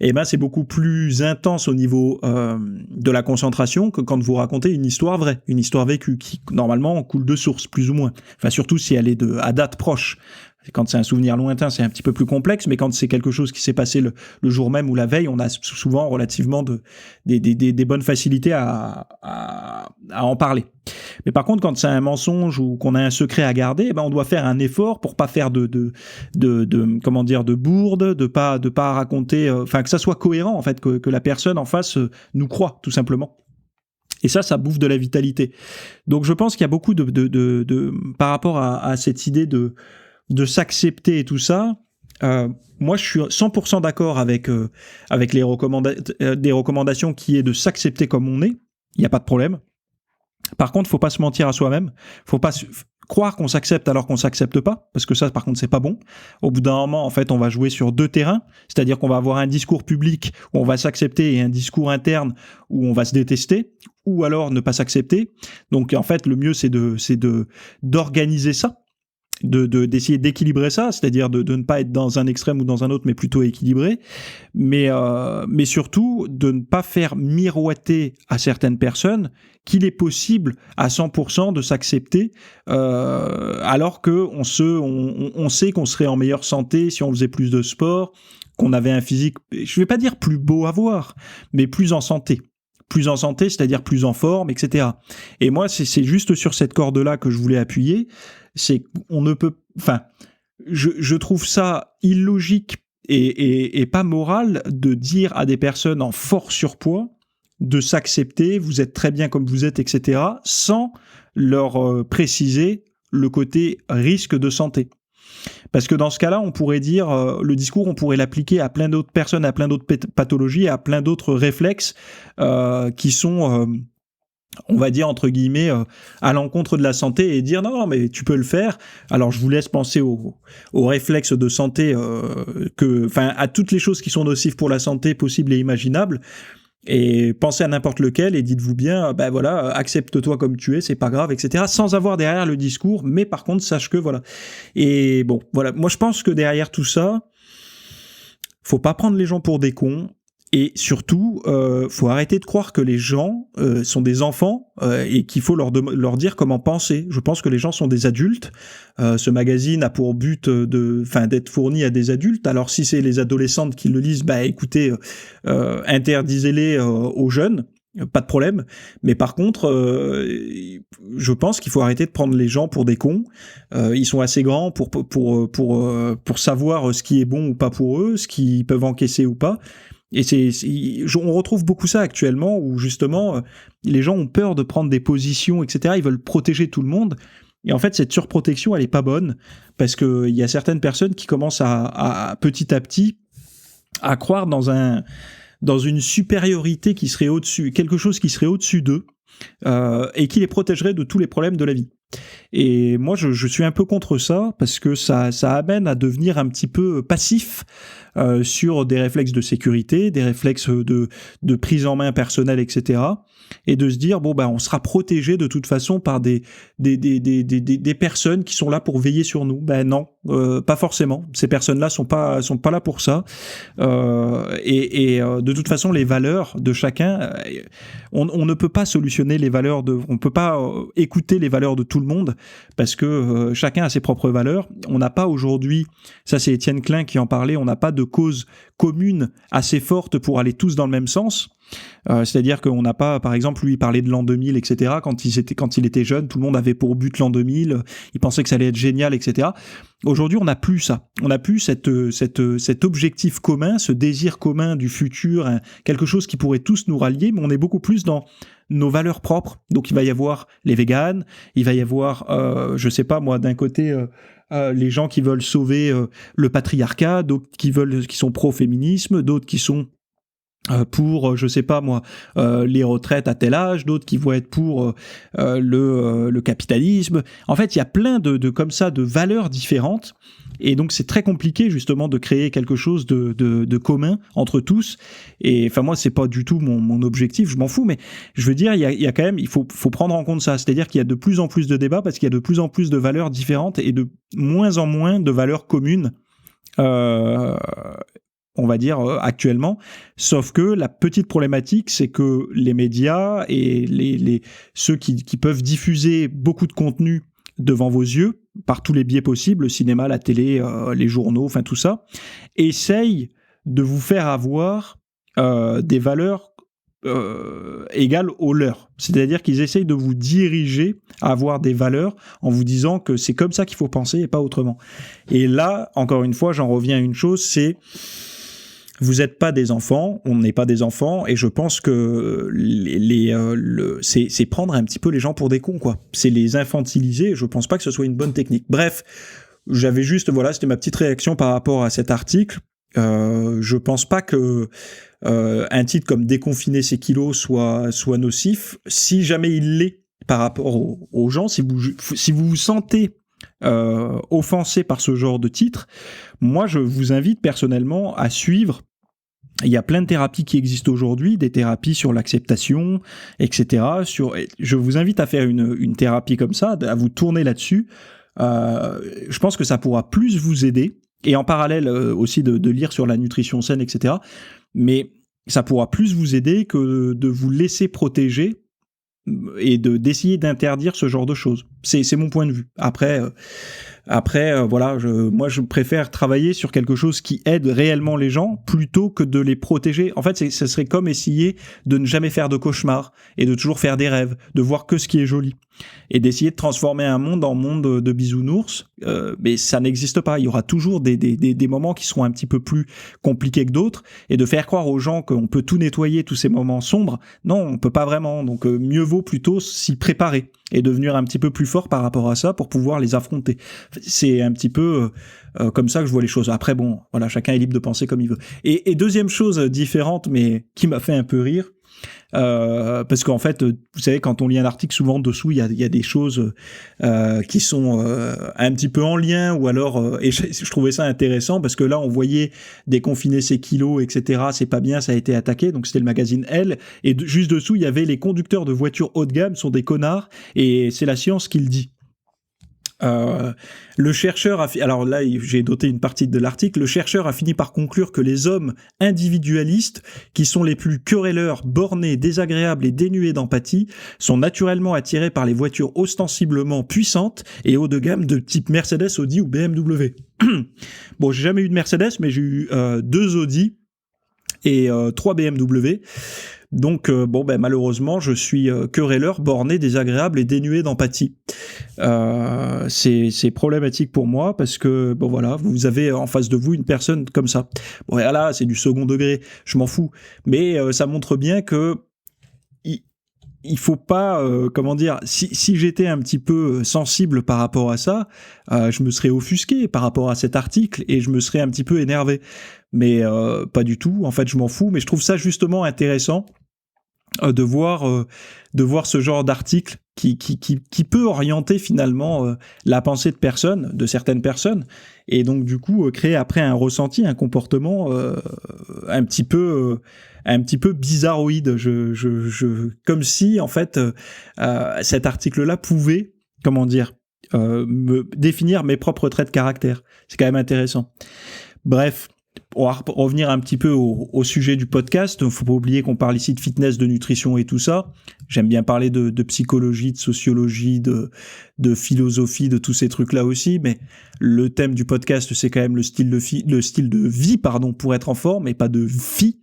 et c'est beaucoup plus intense au niveau de la concentration que quand vous racontez une histoire vraie, une histoire vécue, qui normalement coule de source, plus ou moins, enfin surtout si elle est à date proche. Quand c'est un souvenir lointain, c'est un petit peu plus complexe, mais quand c'est quelque chose qui s'est passé le jour même ou la veille, on a souvent relativement des bonnes facilités à en parler. Mais par contre, quand c'est un mensonge ou qu'on a un secret à garder, on doit faire un effort pour pas faire de bourde, de pas raconter, que ça soit cohérent en fait, que la personne en face nous croit tout simplement. Et ça bouffe de la vitalité. Donc je pense qu'il y a beaucoup par rapport à cette idée de s'accepter et tout ça. Moi, je suis 100% d'accord avec des recommandations qui est de s'accepter comme on est. Il n'y a pas de problème. Par contre, faut pas se mentir à soi-même. Faut pas croire qu'on s'accepte alors qu'on s'accepte pas, parce que ça, par contre, c'est pas bon. Au bout d'un moment, en fait, on va jouer sur deux terrains, c'est-à-dire qu'on va avoir un discours public où on va s'accepter et un discours interne où on va se détester, ou alors ne pas s'accepter. Donc, en fait, le mieux, c'est d'organiser ça, d'essayer d'équilibrer ça, c'est-à-dire de ne pas être dans un extrême ou dans un autre, mais plutôt équilibré, mais surtout de ne pas faire miroiter à certaines personnes qu'il est possible à 100% de s'accepter, alors que on sait qu'on serait en meilleure santé si on faisait plus de sport, qu'on avait un physique, je vais pas dire plus beau à voir, mais plus en santé. Plus en santé, c'est-à-dire plus en forme, etc. Et moi, c'est juste sur cette corde-là que je voulais appuyer. C'est qu'on ne peut, je trouve ça illogique et pas moral de dire à des personnes en fort surpoids de s'accepter, vous êtes très bien comme vous êtes, etc., sans leur préciser le côté risque de santé. Parce que dans ce cas-là, on pourrait dire, le discours, on pourrait l'appliquer à plein d'autres personnes, à plein d'autres pathologies, à plein d'autres réflexes qui sont, on va dire, entre guillemets, à l'encontre de la santé et dire non, mais tu peux le faire. Alors, je vous laisse penser aux réflexes de santé, à toutes les choses qui sont nocives pour la santé, possibles et imaginables. Et pensez à n'importe lequel et dites-vous bien, accepte-toi comme tu es, c'est pas grave, etc. Sans avoir derrière le discours, mais par contre, sache que voilà. Et bon, voilà. Moi, je pense que derrière tout ça, faut pas prendre les gens pour des cons. Et surtout, faut arrêter de croire que les gens sont des enfants et qu'il faut leur dire comment penser. Je pense que les gens sont des adultes. Ce magazine a pour but d'être fourni à des adultes. Alors si c'est les adolescentes qui le lisent, écoutez, interdisez-les aux jeunes. Pas de problème. Mais par contre, je pense qu'il faut arrêter de prendre les gens pour des cons. Ils sont assez grands pour savoir ce qui est bon ou pas pour eux, ce qu'ils peuvent encaisser ou pas. Et on retrouve beaucoup ça actuellement, où justement, les gens ont peur de prendre des positions, etc. Ils veulent protéger tout le monde. Et en fait, cette surprotection, elle est pas bonne, parce que il y a certaines personnes qui commencent à petit à petit à croire dans une supériorité qui serait au-dessus, quelque chose qui serait au-dessus d'eux, et qui les protégerait de tous les problèmes de la vie. Et moi, je suis un peu contre ça, parce que ça amène à devenir un petit peu passif sur des réflexes de sécurité, des réflexes de prise en main personnelle, etc. Et de se dire, on sera protégé de toute façon par des personnes qui sont là pour veiller sur nous. Non, pas forcément. Ces personnes-là sont pas là pour ça. De toute façon, les valeurs de chacun, on ne peut pas solutionner les valeurs on peut pas écouter les valeurs de tout le monde, parce que chacun a ses propres valeurs. On n'a pas aujourd'hui, ça c'est Étienne Klein qui en parlait, on n'a pas de cause commune assez forte pour aller tous dans le même sens. C'est-à-dire qu'on n'a pas, par exemple, lui, il parlait de l'an 2000, etc. Quand il était jeune, tout le monde avait pour but l'an 2000, il pensait que ça allait être génial, etc. Aujourd'hui, on n'a plus ça. On n'a plus cet objectif commun, ce désir commun du futur, quelque chose qui pourrait tous nous rallier, mais on est beaucoup plus dans nos valeurs propres. Donc, il va y avoir les véganes, il va y avoir, je sais pas moi, d'un côté... les gens qui veulent sauver le patriarcat, d'autres qui sont pro-féminisme, d'autres qui sont pour, je sais pas moi, les retraites à tel âge, d'autres qui vont être pour le capitalisme. En fait, il y a plein de comme ça de valeurs différentes, et donc c'est très compliqué justement de créer quelque chose de commun entre tous. Et enfin moi, c'est pas du tout mon objectif, je m'en fous, mais je veux dire, il y a quand même, il faut prendre en compte ça, c'est-à-dire qu'il y a de plus en plus de débats parce qu'il y a de plus en plus de valeurs différentes et de moins en moins de valeurs communes. On va dire actuellement, sauf que la petite problématique, c'est que les médias et ceux qui peuvent diffuser beaucoup de contenu devant vos yeux, par tous les biais possibles, le cinéma, la télé, les journaux, enfin tout ça, essayent de vous faire avoir des valeurs égales aux leurs. C'est-à-dire qu'ils essayent de vous diriger à avoir des valeurs en vous disant que c'est comme ça qu'il faut penser et pas autrement. Et là, encore une fois, j'en reviens à une chose, c'est vous n'êtes pas des enfants, on n'est pas des enfants, et je pense que c'est prendre un petit peu les gens pour des cons, quoi. C'est les infantiliser, et je pense pas que ce soit une bonne technique. Bref, j'avais juste, voilà, c'était ma petite réaction par rapport à cet article. Je pense pas que un titre comme Déconfiner ses kilos soit nocif. Si jamais il l'est par rapport aux gens, si vous vous sentez offensé par ce genre de titre, moi je vous invite personnellement à suivre. Il y a plein de thérapies qui existent aujourd'hui, des thérapies sur l'acceptation, etc. Je vous invite à faire une thérapie comme ça, à vous tourner là-dessus. Je pense que ça pourra plus vous aider, et en parallèle aussi de lire sur la nutrition saine, etc. Mais ça pourra plus vous aider que de vous laisser protéger et d'essayer d'interdire ce genre de choses. C'est mon point de vue. Après, voilà, moi je préfère travailler sur quelque chose qui aide réellement les gens plutôt que de les protéger. En fait, ce serait comme essayer de ne jamais faire de cauchemars et de toujours faire des rêves, de voir que ce qui est joli et d'essayer de transformer un monde en monde de bisounours. Mais ça n'existe pas. Il y aura toujours des moments qui seront un petit peu plus compliqués que d'autres, et de faire croire aux gens qu'on peut tout nettoyer, tous ces moments sombres, non, on peut pas vraiment. Donc mieux vaut plutôt s'y préparer et devenir un petit peu plus fort par rapport à ça pour pouvoir les affronter. C'est un petit peu comme ça que je vois les choses. Après, bon, voilà, chacun est libre de penser comme il veut. Et deuxième chose différente, mais qui m'a fait un peu rire, parce qu'en fait, vous savez, quand on lit un article, souvent dessous, il y a des choses qui sont un petit peu en lien, ou alors, et je trouvais ça intéressant, parce que là, on voyait Déconfiner ses kilos, etc., c'est pas bien, ça a été attaqué, donc c'était le magazine Elle, et juste dessous, il y avait les conducteurs de voitures haut de gamme sont des connards, et c'est la science qui le dit. Le chercheur alors là j'ai noté une partie de l'article, le chercheur a fini par conclure que les hommes individualistes, qui sont les plus querelleurs, bornés, désagréables et dénués d'empathie, sont naturellement attirés par les voitures ostensiblement puissantes et haut de gamme de type Mercedes, Audi ou BMW. Bon, j'ai jamais eu de Mercedes, mais j'ai eu 2 Audi et 3 BMW. Donc, malheureusement, je suis querelleur, borné, désagréable et dénué d'empathie. C'est problématique pour moi, parce que, vous avez en face de vous une personne comme ça. Bon, et là, c'est du second degré, je m'en fous. Mais ça montre bien que il faut pas, si j'étais un petit peu sensible par rapport à ça, je me serais offusqué par rapport à cet article et je me serais un petit peu énervé. Mais pas du tout, en fait, je m'en fous. Mais je trouve ça justement intéressant de voir ce genre d'article qui peut orienter finalement la pensée de certaines personnes, et donc du coup créer après un ressenti, un comportement un petit peu bizarroïde, comme si en fait cet article-là pouvait, me définir mes propres traits de caractère. C'est quand même intéressant. Bref, on va revenir un petit peu au sujet du podcast. Il ne faut pas oublier qu'on parle ici de fitness, de nutrition et tout ça. J'aime bien parler de psychologie, de sociologie, de philosophie, de tous ces trucs-là aussi, mais le thème du podcast, c'est quand même le style de vie, pour être en forme, et pas de vie.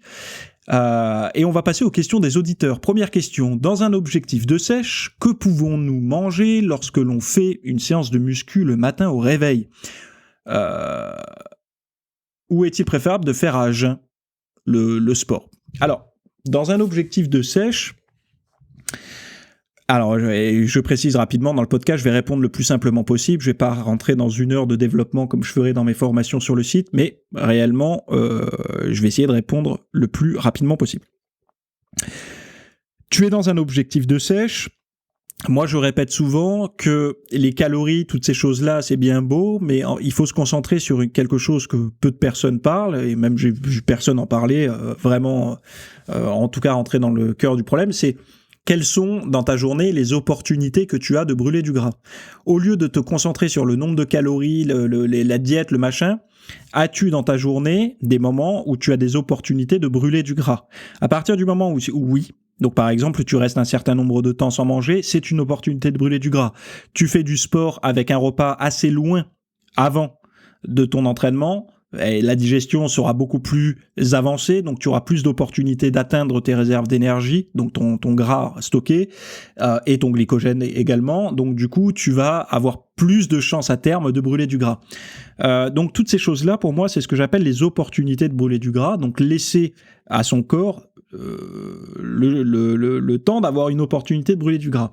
Et on va passer aux questions des auditeurs. Première question: dans un objectif de sèche, que pouvons-nous manger lorsque l'on fait une séance de muscu le matin au réveil ? Ou est-il préférable de faire à jeun le sport ? Alors, dans un objectif de sèche, je précise rapidement, dans le podcast, je vais répondre le plus simplement possible. Je ne vais pas rentrer dans 1 heure de développement comme je ferai dans mes formations sur le site, mais réellement, je vais essayer de répondre le plus rapidement possible. Tu es dans un objectif de sèche. Moi, je répète souvent que les calories, toutes ces choses-là, c'est bien beau, mais il faut se concentrer sur quelque chose que peu de personnes parlent, et même j'ai vu personne en parler, vraiment, en tout cas rentrer dans le cœur du problème, c'est quelles sont dans ta journée les opportunités que tu as de brûler du gras. Au lieu de te concentrer sur le nombre de calories, la diète, le machin, as-tu dans ta journée des moments où tu as des opportunités de brûler du gras ? À partir du moment où oui, Donc par exemple, tu restes un certain nombre de temps sans manger, c'est une opportunité de brûler du gras. Tu fais du sport avec un repas assez loin avant de ton entraînement, et la digestion sera beaucoup plus avancée, donc tu auras plus d'opportunités d'atteindre tes réserves d'énergie, donc ton gras stocké, et ton glycogène également. Donc du coup, tu vas avoir plus de chances à terme de brûler du gras. Donc toutes ces choses-là, pour moi, c'est ce que j'appelle les opportunités de brûler du gras. Donc laisser à son corps le temps d'avoir une opportunité de brûler du gras.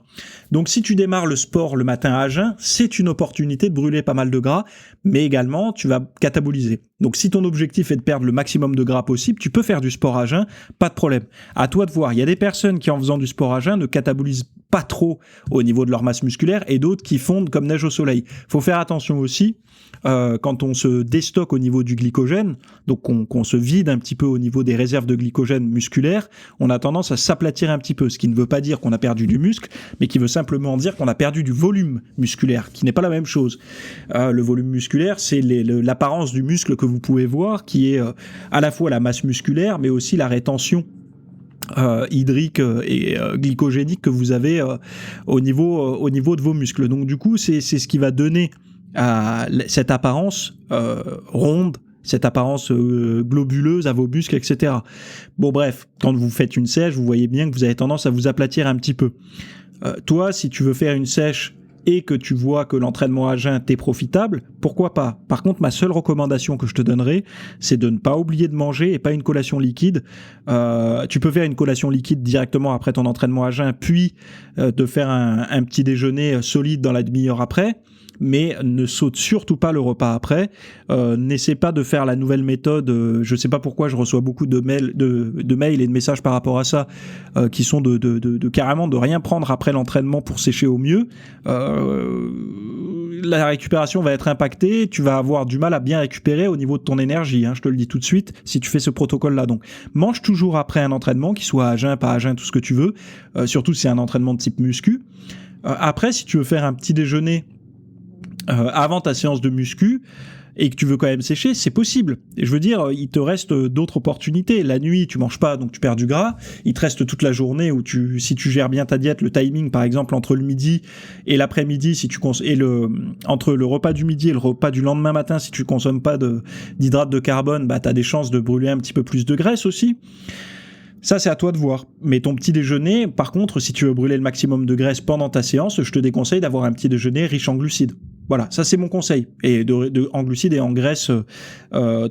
Donc si tu démarres le sport le matin à jeun, c'est une opportunité de brûler pas mal de gras, mais également tu vas cataboliser. Donc si ton objectif est de perdre le maximum de gras possible, tu peux faire du sport à jeun, pas de problème. À toi de voir. Il y a des personnes qui en faisant du sport à jeun ne catabolisent pas trop au niveau de leur masse musculaire et d'autres qui fondent comme neige au soleil. Faut faire attention aussi quand on se déstocke au niveau du glycogène, donc qu'on se vide un petit peu au niveau des réserves de glycogène musculaire, on a tendance à s'aplatir un petit peu, ce qui ne veut pas dire qu'on a perdu du muscle, mais qui veut simplement dire qu'on a perdu du volume musculaire, qui n'est pas la même chose. Le volume musculaire, c'est l'apparence du muscle que vous pouvez voir, qui est à la fois la masse musculaire, mais aussi la rétention hydrique et glycogénique que vous avez au niveau de vos muscles. Donc du coup, c'est ce qui va donner cette apparence ronde, cette apparence globuleuse à vos muscles, etc. Bon bref, quand vous faites une sèche, vous voyez bien que vous avez tendance à vous aplatir un petit peu. Toi, si tu veux faire une sèche et que tu vois que l'entraînement à jeun t'est profitable, pourquoi pas? Par contre, ma seule recommandation que je te donnerai, c'est de ne pas oublier de manger et pas une collation liquide. Tu peux faire une collation liquide directement après ton entraînement à jeun, puis de faire un petit déjeuner solide dans la demi-heure après, mais ne saute surtout pas le repas après. N'essaie pas de faire la nouvelle méthode. Je sais pas pourquoi je reçois beaucoup de mails et de messages par rapport à ça, qui sont de carrément de rien prendre après l'entraînement pour sécher au mieux. La récupération va être impactée, tu vas avoir du mal à bien récupérer au niveau de ton énergie, je te le dis tout de suite, si tu fais ce protocole-là. Donc, mange toujours après un entraînement, qu'il soit à jeun, pas à jeun, tout ce que tu veux, surtout si c'est un entraînement de type muscu. Après, si tu veux faire un petit déjeuner avant ta séance de muscu et que tu veux quand même sécher, c'est possible. Et je veux dire, il te reste d'autres opportunités. La nuit, tu manges pas, donc tu perds du gras. Il te reste toute la journée où si tu gères bien ta diète, le timing, par exemple, entre le midi et l'après-midi, entre le repas du midi et le repas du lendemain matin, si tu consommes pas d'hydrates de carbone, t'as des chances de brûler un petit peu plus de graisse aussi. Ça, c'est à toi de voir. Mais ton petit déjeuner, par contre, si tu veux brûler le maximum de graisse pendant ta séance, je te déconseille d'avoir un petit déjeuner riche en glucides. Voilà, ça c'est mon conseil. Et en glucides et en graisse,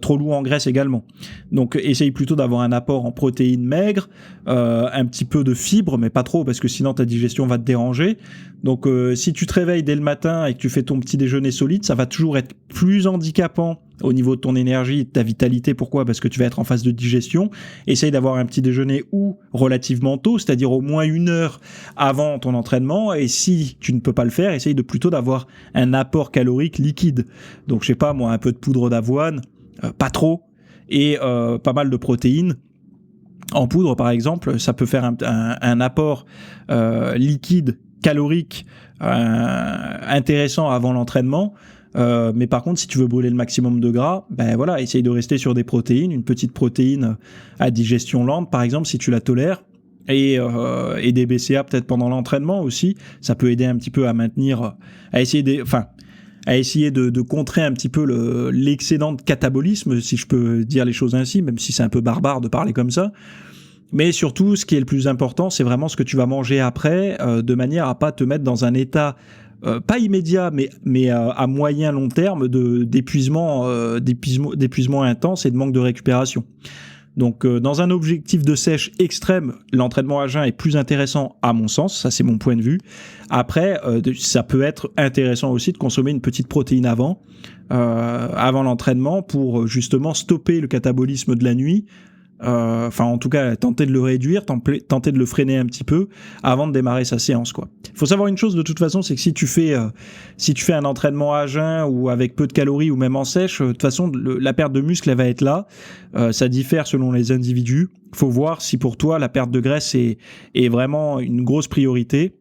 trop lourd en graisse également. Donc essaye plutôt d'avoir un apport en protéines maigres, un petit peu de fibres, mais pas trop, parce que sinon ta digestion va te déranger. Donc si tu te réveilles dès le matin et que tu fais ton petit déjeuner solide, ça va toujours être plus handicapant au niveau de ton énergie et de ta vitalité. Pourquoi ? Parce que tu vas être en phase de digestion. Essaye d'avoir un petit déjeuner relativement tôt, c'est-à-dire au moins 1 heure avant ton entraînement. Et si tu ne peux pas le faire, essaye plutôt d'avoir un apport calorique liquide. Donc je sais pas moi, un peu de poudre d'avoine, pas trop, et pas mal de protéines. En poudre par exemple, ça peut faire un apport liquide, calorique, intéressant avant l'entraînement. Mais par contre, si tu veux brûler le maximum de gras, essaye de rester sur des protéines, une petite protéine à digestion lente, par exemple, si tu la tolères, et des BCA peut-être pendant l'entraînement aussi. Ça peut aider un petit peu à maintenir, à essayer de contrer un petit peu l'excédent de catabolisme, si je peux dire les choses ainsi, même si c'est un peu barbare de parler comme ça. Mais surtout, ce qui est le plus important, c'est vraiment ce que tu vas manger après, de manière à pas te mettre dans un état pas immédiat, mais à moyen long terme d'épuisement intense et de manque de récupération. Donc, dans un objectif de sèche extrême, l'entraînement à jeun est plus intéressant à mon sens, ça c'est mon point de vue. Après, ça peut être intéressant aussi de consommer une petite protéine avant l'entraînement pour justement stopper le catabolisme de la nuit. En tout cas, tenter de le réduire, tenter de le freiner un petit peu avant de démarrer sa séance, quoi. Il faut savoir une chose de toute façon, c'est que si tu fais un entraînement à jeun ou avec peu de calories ou même en sèche, de toute façon la perte de muscle elle va être là. Ça diffère selon les individus. Il faut voir si pour toi la perte de graisse est vraiment une grosse priorité.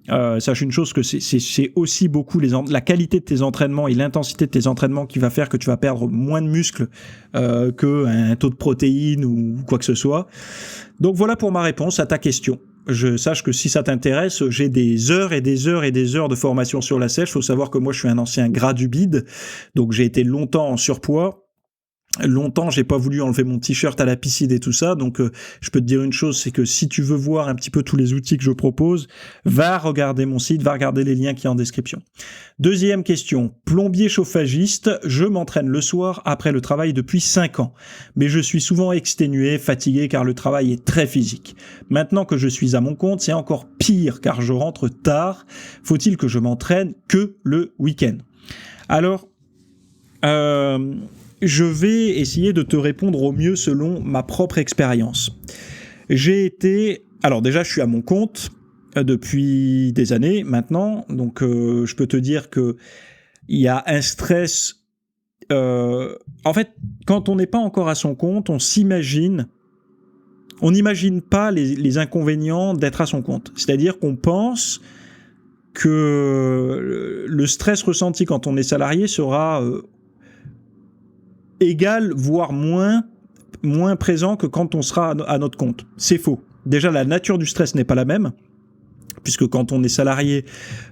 sache une chose, que c'est aussi beaucoup la qualité de tes entraînements et l'intensité de tes entraînements qui va faire que tu vas perdre moins de muscles qu'un taux de protéines ou quoi que ce soit. Donc voilà pour ma réponse à ta question. Je sache que si ça t'intéresse, j'ai des heures et des heures et des heures de formation sur la sèche. Il faut savoir que moi, je suis un ancien gras du bide, donc j'ai été longtemps en surpoids. Longtemps, j'ai pas voulu enlever mon t-shirt à la piscine et tout ça, donc je peux te dire une chose, c'est que si tu veux voir un petit peu tous les outils que je propose, va regarder mon site, va regarder les liens qu'il y a en description. Deuxième question, plombier chauffagiste, je m'entraîne le soir après le travail depuis 5 ans, mais je suis souvent exténué, fatigué car le travail est très physique. Maintenant que je suis à mon compte, c'est encore pire car je rentre tard. Faut-il que je m'entraîne que le week-end ? Alors, je vais essayer de te répondre au mieux selon ma propre expérience. Alors déjà, je suis à mon compte depuis des années maintenant, donc je peux te dire que il y a un stress. En fait, quand on n'est pas encore à son compte, on n'imagine pas les inconvénients d'être à son compte. C'est-à-dire qu'on pense que le stress ressenti quand on est salarié sera égal, voire moins présent que quand on sera à notre compte. C'est faux. Déjà, la nature du stress n'est pas la même, puisque quand on est salarié,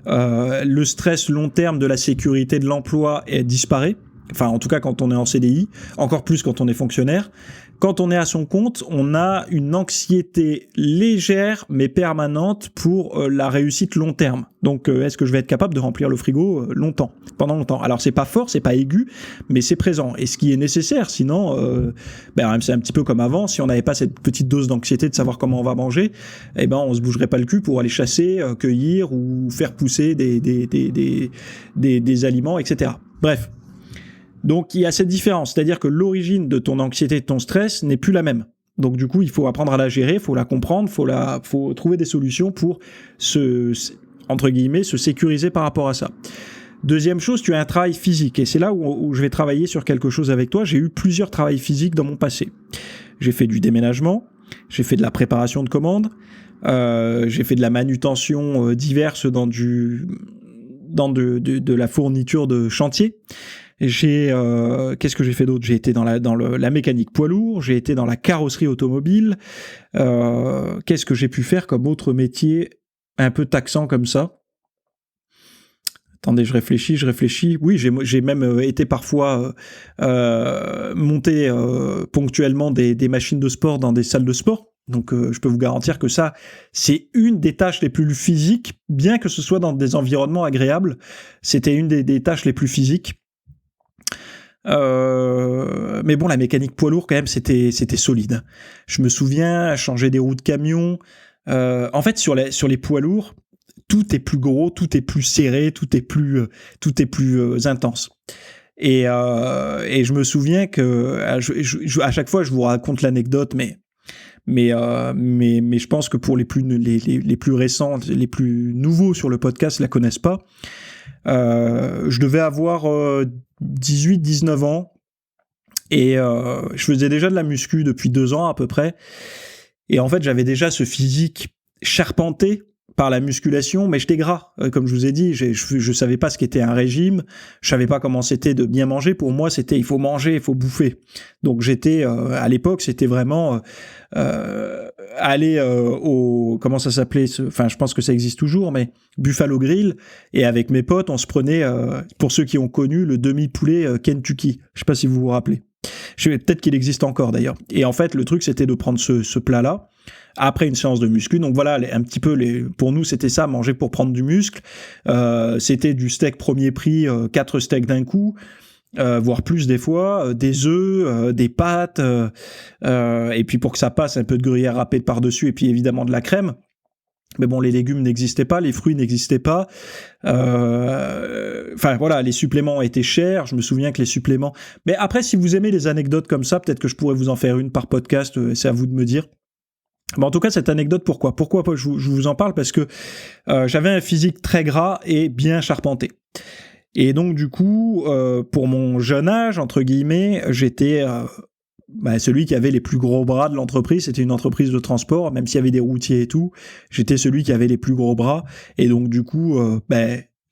le stress long terme de la sécurité de l'emploi disparaît. Enfin, en tout cas, quand on est en CDI, encore plus quand on est fonctionnaire. Quand on est à son compte, on a une anxiété légère mais permanente pour la réussite long terme. Donc, est-ce que je vais être capable de remplir le frigo pendant longtemps ? Alors, c'est pas fort, c'est pas aigu, mais c'est présent. Et ce qui est nécessaire, sinon, c'est un petit peu comme avant. Si on n'avait pas cette petite dose d'anxiété de savoir comment on va manger, on se bougerait pas le cul pour aller chasser, cueillir ou faire pousser des aliments, etc. Bref. Donc il y a cette différence, c'est-à-dire que l'origine de ton anxiété et de ton stress n'est plus la même. Donc du coup, il faut apprendre à la gérer, il faut la comprendre, faut trouver des solutions pour se sécuriser par rapport à ça. Deuxième chose, tu as un travail physique, et c'est là où je vais travailler sur quelque chose avec toi. J'ai eu plusieurs travails physiques dans mon passé. J'ai fait du déménagement, j'ai fait de la préparation de commandes, j'ai fait de la manutention diverse dans de la fourniture de chantier. Qu'est-ce que j'ai fait d'autre ? J'ai été dans la mécanique poids lourd, j'ai été dans la carrosserie automobile. Qu'est-ce que j'ai pu faire comme autre métier un peu taxant comme ça ? Attendez, je réfléchis. Oui, j'ai même été parfois monter ponctuellement des machines de sport dans des salles de sport. Donc je peux vous garantir que ça, c'est une des tâches les plus physiques, bien que ce soit dans des environnements agréables. C'était une des tâches les plus physiques. Mais bon, la mécanique poids lourd quand même, c'était solide. Je me souviens changer des roues de camion. En fait, sur les poids lourds, tout est plus gros, tout est plus serré, tout est plus intense. Et je me souviens que à chaque fois, je vous raconte l'anecdote, mais je pense que pour les plus récents, les plus nouveaux sur le podcast la connaissent pas. Je devais avoir 18-19 ans et je faisais déjà de la muscu depuis 2 ans à peu près, et en fait j'avais déjà ce physique charpenté par la musculation, mais j'étais gras, comme je vous ai dit, je savais pas ce qu'était un régime, je savais pas comment c'était de bien manger. Pour moi, c'était il faut manger, il faut bouffer. Donc j'étais à l'époque, c'était vraiment aller au comment ça s'appelait, enfin je pense que ça existe toujours, mais Buffalo Grill, et avec mes potes, on se prenait pour ceux qui ont connu le demi-poulet Kentucky. Je sais pas si vous vous rappelez. Peut-être qu'il existe encore d'ailleurs. Et en fait, le truc, c'était de prendre ce plat-là après une séance de muscu. Donc voilà, un petit peu pour nous, c'était ça, manger pour prendre du muscle. C'était du steak premier prix, 4 steaks d'un coup, voire plus des fois, des œufs, des pâtes, et puis pour que ça passe, un peu de gruyère râpée par-dessus, et puis évidemment de la crème. Mais bon, les légumes n'existaient pas, les fruits n'existaient pas. Enfin voilà, les suppléments étaient chers. Je me souviens que les suppléments. Mais après, si vous aimez les anecdotes comme ça, peut-être que je pourrais vous en faire une par podcast. C'est à vous de me dire. Mais en tout cas, cette anecdote, pourquoi je vous en parle ? Parce que j'avais un physique très gras et bien charpenté. Et donc du coup, pour mon jeune âge, entre guillemets, j'étais celui qui avait les plus gros bras de l'entreprise. C'était une entreprise de transport, même s'il y avait des routiers et tout, j'étais celui qui avait les plus gros bras. Et donc du coup,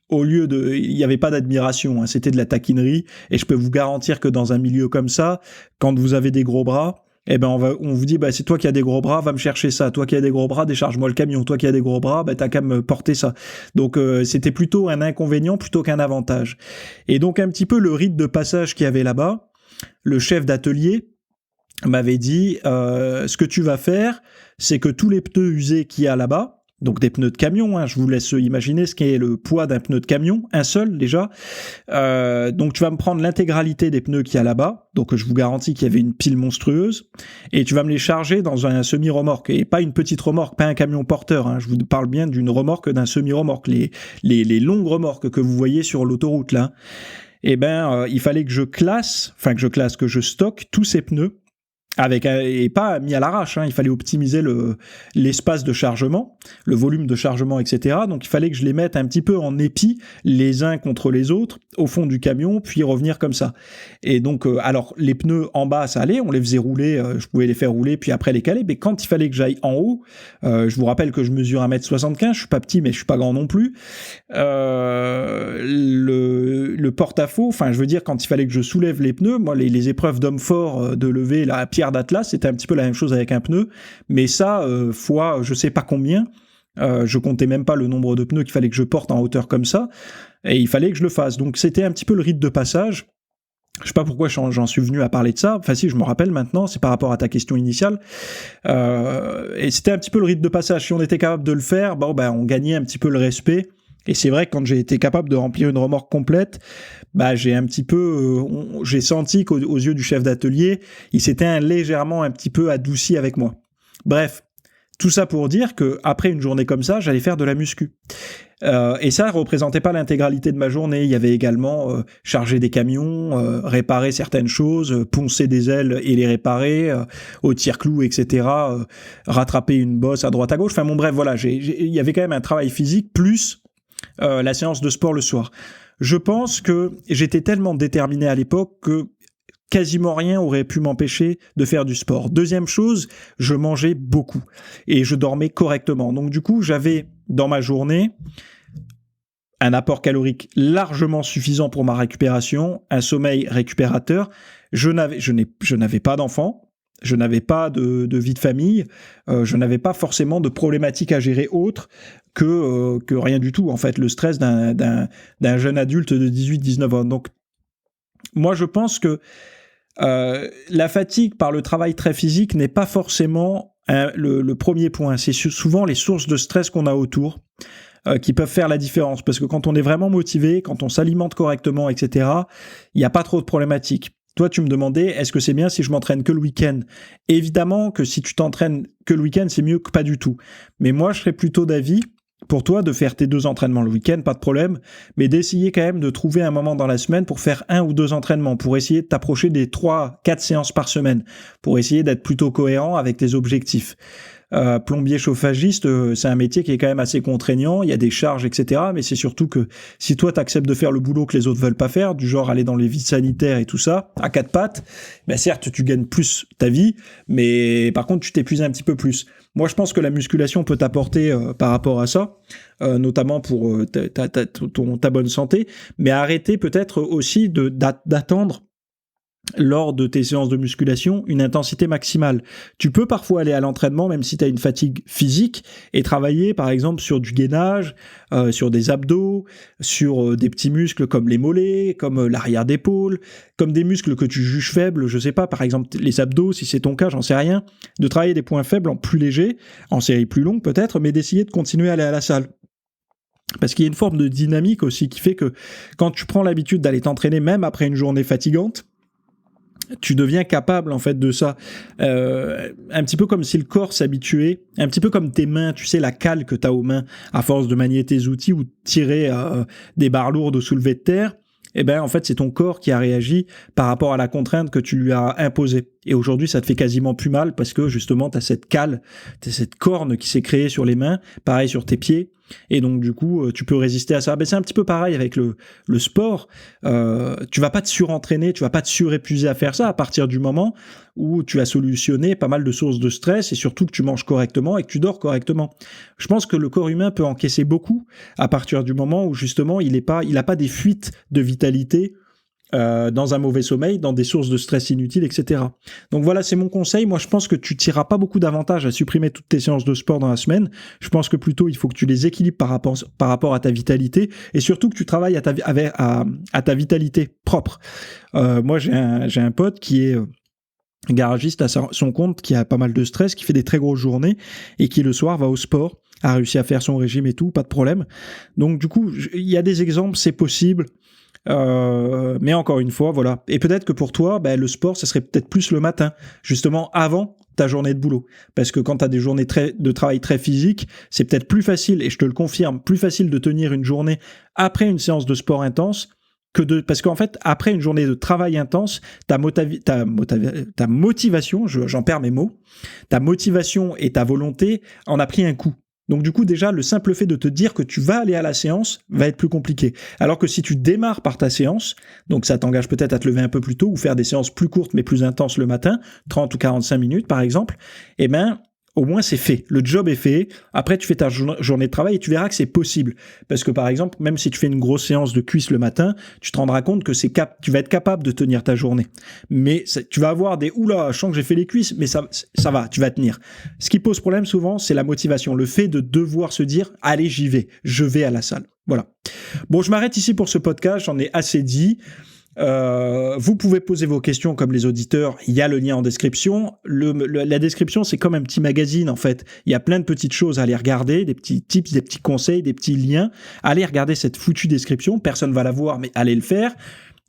au lieu de, il n'y avait pas d'admiration, hein, c'était de la taquinerie. Et je peux vous garantir que dans un milieu comme ça, quand vous avez des gros bras, on vous dit, c'est toi qui as des gros bras, va me chercher ça. Toi qui as des gros bras, décharge-moi le camion. Toi qui as des gros bras, t'as qu'à me porter ça. Donc, c'était plutôt un inconvénient plutôt qu'un avantage. Et donc, un petit peu le rite de passage qu'il y avait là-bas, le chef d'atelier m'avait dit, ce que tu vas faire, c'est que tous les pneus usés qu'il y a là-bas, donc des pneus de camion, hein, je vous laisse imaginer ce qu'est le poids d'un pneu de camion, un seul déjà. Donc tu vas me prendre l'intégralité des pneus qu'il y a là-bas, donc je vous garantis qu'il y avait une pile monstrueuse, et tu vas me les charger dans un semi-remorque, et pas une petite remorque, pas un camion porteur, hein, je vous parle bien d'une remorque, d'un semi-remorque, les longues remorques que vous voyez sur l'autoroute là. Il fallait que je stocke tous ces pneus, et pas mis à l'arrache, hein. Il fallait optimiser l'espace de chargement, le volume de chargement, etc. Donc il fallait que je les mette un petit peu en épi, les uns contre les autres, au fond du camion, puis revenir comme ça. Et donc, alors les pneus en bas, ça allait, on les faisait rouler, je pouvais les faire rouler, puis après les caler, mais quand il fallait que j'aille en haut, je vous rappelle que je mesure 1m75, je suis pas petit, mais je suis pas grand non plus, le porte-à-faux, je veux dire, quand il fallait que je soulève les pneus, moi, les épreuves d'homme fort, de lever la pierre d'Atlas, c'était un petit peu la même chose avec un pneu, mais ça, fois je sais pas combien, je comptais même pas le nombre de pneus qu'il fallait que je porte en hauteur comme ça, et il fallait que je le fasse. Donc c'était un petit peu le rite de passage. Je sais pas pourquoi j'en suis venu à parler de ça. Enfin si, je me rappelle maintenant, c'est par rapport à ta question initiale. Et c'était un petit peu le rite de passage. Si on était capable de le faire, on gagnait un petit peu le respect. Et c'est vrai que quand j'ai été capable de remplir une remorque complète, j'ai un petit peu, j'ai senti qu'aux yeux du chef d'atelier, il s'était légèrement un petit peu adouci avec moi. Bref, tout ça pour dire que après une journée comme ça, j'allais faire de la muscu. Et ça ne représentait pas l'intégralité de ma journée. Il y avait également charger des camions, réparer certaines choses, poncer des ailes et les réparer, au tire-clou, etc., rattraper une bosse à droite à gauche. Bref, voilà, il y avait quand même un travail physique plus la séance de sport le soir. Je pense que j'étais tellement déterminé à l'époque que quasiment rien aurait pu m'empêcher de faire du sport. Deuxième chose, je mangeais beaucoup et je dormais correctement. Donc du coup, j'avais dans ma journée un apport calorique largement suffisant pour ma récupération, un sommeil récupérateur. Je n'avais pas d'enfant. Je n'avais pas de vie de famille, je n'avais pas forcément de problématiques à gérer autres que rien du tout, en fait, le stress d'un jeune adulte de 18-19 ans. Donc, moi, je pense que la fatigue par le travail très physique n'est pas forcément le premier point. C'est souvent les sources de stress qu'on a autour qui peuvent faire la différence. Parce que quand on est vraiment motivé, quand on s'alimente correctement, etc., il n'y a pas trop de problématiques. Toi, tu me demandais, est-ce que c'est bien si je m'entraîne que le week-end ? Évidemment que si tu t'entraînes que le week-end, c'est mieux que pas du tout. Mais moi, je serais plutôt d'avis, pour toi, de faire tes 2 entraînements le week-end, pas de problème, mais d'essayer quand même de trouver un moment dans la semaine pour faire 1 ou 2 entraînements, pour essayer de t'approcher des 3-4 séances par semaine, pour essayer d'être plutôt cohérent avec tes objectifs. Plombier chauffagiste, c'est un métier qui est quand même assez contraignant, il y a des charges, etc. Mais c'est surtout que si toi t'acceptes de faire le boulot que les autres veulent pas faire, du genre aller dans les vides sanitaires et tout ça, à 4 pattes, certes tu gagnes plus ta vie, mais par contre tu t'épuises un petit peu plus. Moi je pense que la musculation peut t'apporter par rapport à ça, notamment pour ta bonne santé, mais arrêter peut-être aussi d'attendre lors de tes séances de musculation, une intensité maximale. Tu peux parfois aller à l'entraînement, même si tu as une fatigue physique, et travailler par exemple sur du gainage, sur des abdos, sur des petits muscles comme les mollets, comme l'arrière d'épaule, comme des muscles que tu juges faibles, je sais pas, par exemple les abdos, si c'est ton cas, j'en sais rien, de travailler des points faibles en plus léger, en série plus longue peut-être, mais d'essayer de continuer à aller à la salle. Parce qu'il y a une forme de dynamique aussi qui fait que quand tu prends l'habitude d'aller t'entraîner même après une journée fatigante, tu deviens capable en fait de ça, un petit peu comme si le corps s'habituait, un petit peu comme tes mains, tu sais la cale que tu as aux mains à force de manier tes outils ou de tirer des barres lourdes ou soulever de terre, en fait c'est ton corps qui a réagi par rapport à la contrainte que tu lui as imposée. Et aujourd'hui, ça te fait quasiment plus mal parce que justement, tu as cette cale, t'as cette corne qui s'est créée sur les mains, pareil sur tes pieds. Et donc, du coup, tu peux résister à ça. Ben, c'est un petit peu pareil avec le sport. Tu vas pas te surentraîner, tu vas pas te surépuiser à faire ça à partir du moment où tu as solutionné pas mal de sources de stress et surtout que tu manges correctement et que tu dors correctement. Je pense que le corps humain peut encaisser beaucoup à partir du moment où justement il a pas des fuites de vitalité dans un mauvais sommeil, dans des sources de stress inutiles, etc. Donc voilà, c'est mon conseil. Moi, je pense que tu tireras pas beaucoup d'avantages à supprimer toutes tes séances de sport dans la semaine. Je pense que plutôt, il faut que tu les équilibres par rapport à ta vitalité et surtout que tu travailles à ta vitalité propre. Moi, j'ai un pote qui est garagiste à son compte, qui a pas mal de stress, qui fait des très grosses journées et qui le soir va au sport, a réussi à faire son régime et tout, pas de problème. Donc du coup, il y a des exemples, c'est possible. Mais encore une fois, voilà. Et peut-être que pour toi, le sport, ça serait peut-être plus le matin, justement avant ta journée de boulot. Parce que quand tu as des journées de travail très physiques, c'est peut-être plus facile, et je te le confirme, plus facile de tenir une journée après une séance de sport intense parce qu'en fait, après une journée de travail intense, ta motivation, j'en perds mes mots, ta motivation et ta volonté en a pris un coup. Donc du coup, déjà, le simple fait de te dire que tu vas aller à la séance va être plus compliqué. Alors que si tu démarres par ta séance, donc ça t'engage peut-être à te lever un peu plus tôt ou faire des séances plus courtes mais plus intenses le matin, 30 ou 45 minutes par exemple, eh ben, au moins c'est fait. Le job est fait. Après, tu fais ta journée de travail et tu verras que c'est possible. Parce que par exemple, même si tu fais une grosse séance de cuisses le matin, tu te rendras compte que tu vas être capable de tenir ta journée. Mais tu vas avoir des « oula, je sens que j'ai fait les cuisses », mais ça va, tu vas tenir. Ce qui pose problème souvent, c'est la motivation. Le fait de devoir se dire « allez, j'y vais, je vais à la salle ». Voilà. Bon, je m'arrête ici pour ce podcast, j'en ai assez dit. Vous pouvez poser vos questions comme les auditeurs, il y a le lien en description. La description, c'est comme un petit magazine en fait. Il y a plein de petites choses à aller regarder, des petits tips, des petits conseils, des petits liens. Allez regarder cette foutue description, personne va la voir, mais allez le faire.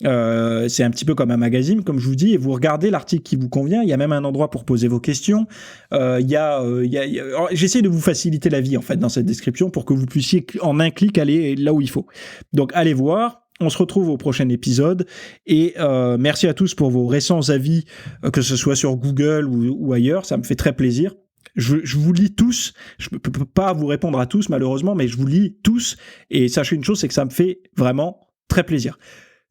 C'est un petit peu comme un magazine, comme je vous dis, et vous regardez l'article qui vous convient. Il y a même un endroit pour poser vos questions. J'essaie de vous faciliter la vie en fait dans cette description pour que vous puissiez en un clic aller là où il faut. Donc allez voir. On se retrouve au prochain épisode et merci à tous pour vos récents avis, que ce soit sur Google ou ailleurs, ça me fait très plaisir. Je vous lis tous, je ne peux pas vous répondre à tous malheureusement, mais je vous lis tous et sachez une chose, c'est que ça me fait vraiment très plaisir.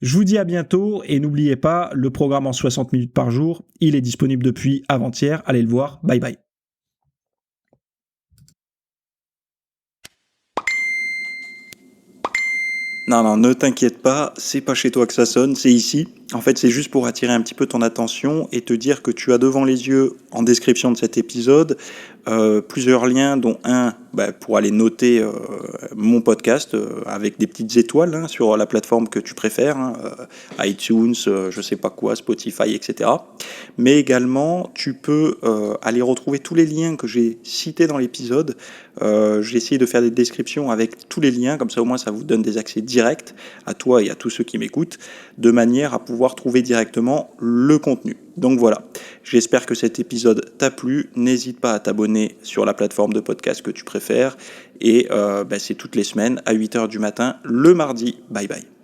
Je vous dis à bientôt et n'oubliez pas, le programme en 60 minutes par jour, il est disponible depuis avant-hier, allez le voir, bye bye. Non, ne t'inquiète pas, c'est pas chez toi que ça sonne, c'est ici. En fait, c'est juste pour attirer un petit peu ton attention et te dire que tu as devant les yeux, en description de cet épisode, plusieurs liens, dont un pour aller noter mon podcast avec des petites étoiles sur la plateforme que tu préfères, iTunes, je sais pas quoi, Spotify, etc. Mais également, tu peux aller retrouver tous les liens que j'ai cités dans l'épisode. J'ai essayé de faire des descriptions avec tous les liens, comme ça au moins ça vous donne des accès directs à toi et à tous ceux qui m'écoutent, de manière à pouvoir trouver directement le contenu. Donc voilà, j'espère que cet épisode t'a plu, n'hésite pas à t'abonner sur la plateforme de podcast que tu préfères, et c'est toutes les semaines à 8h du matin le mardi. Bye bye.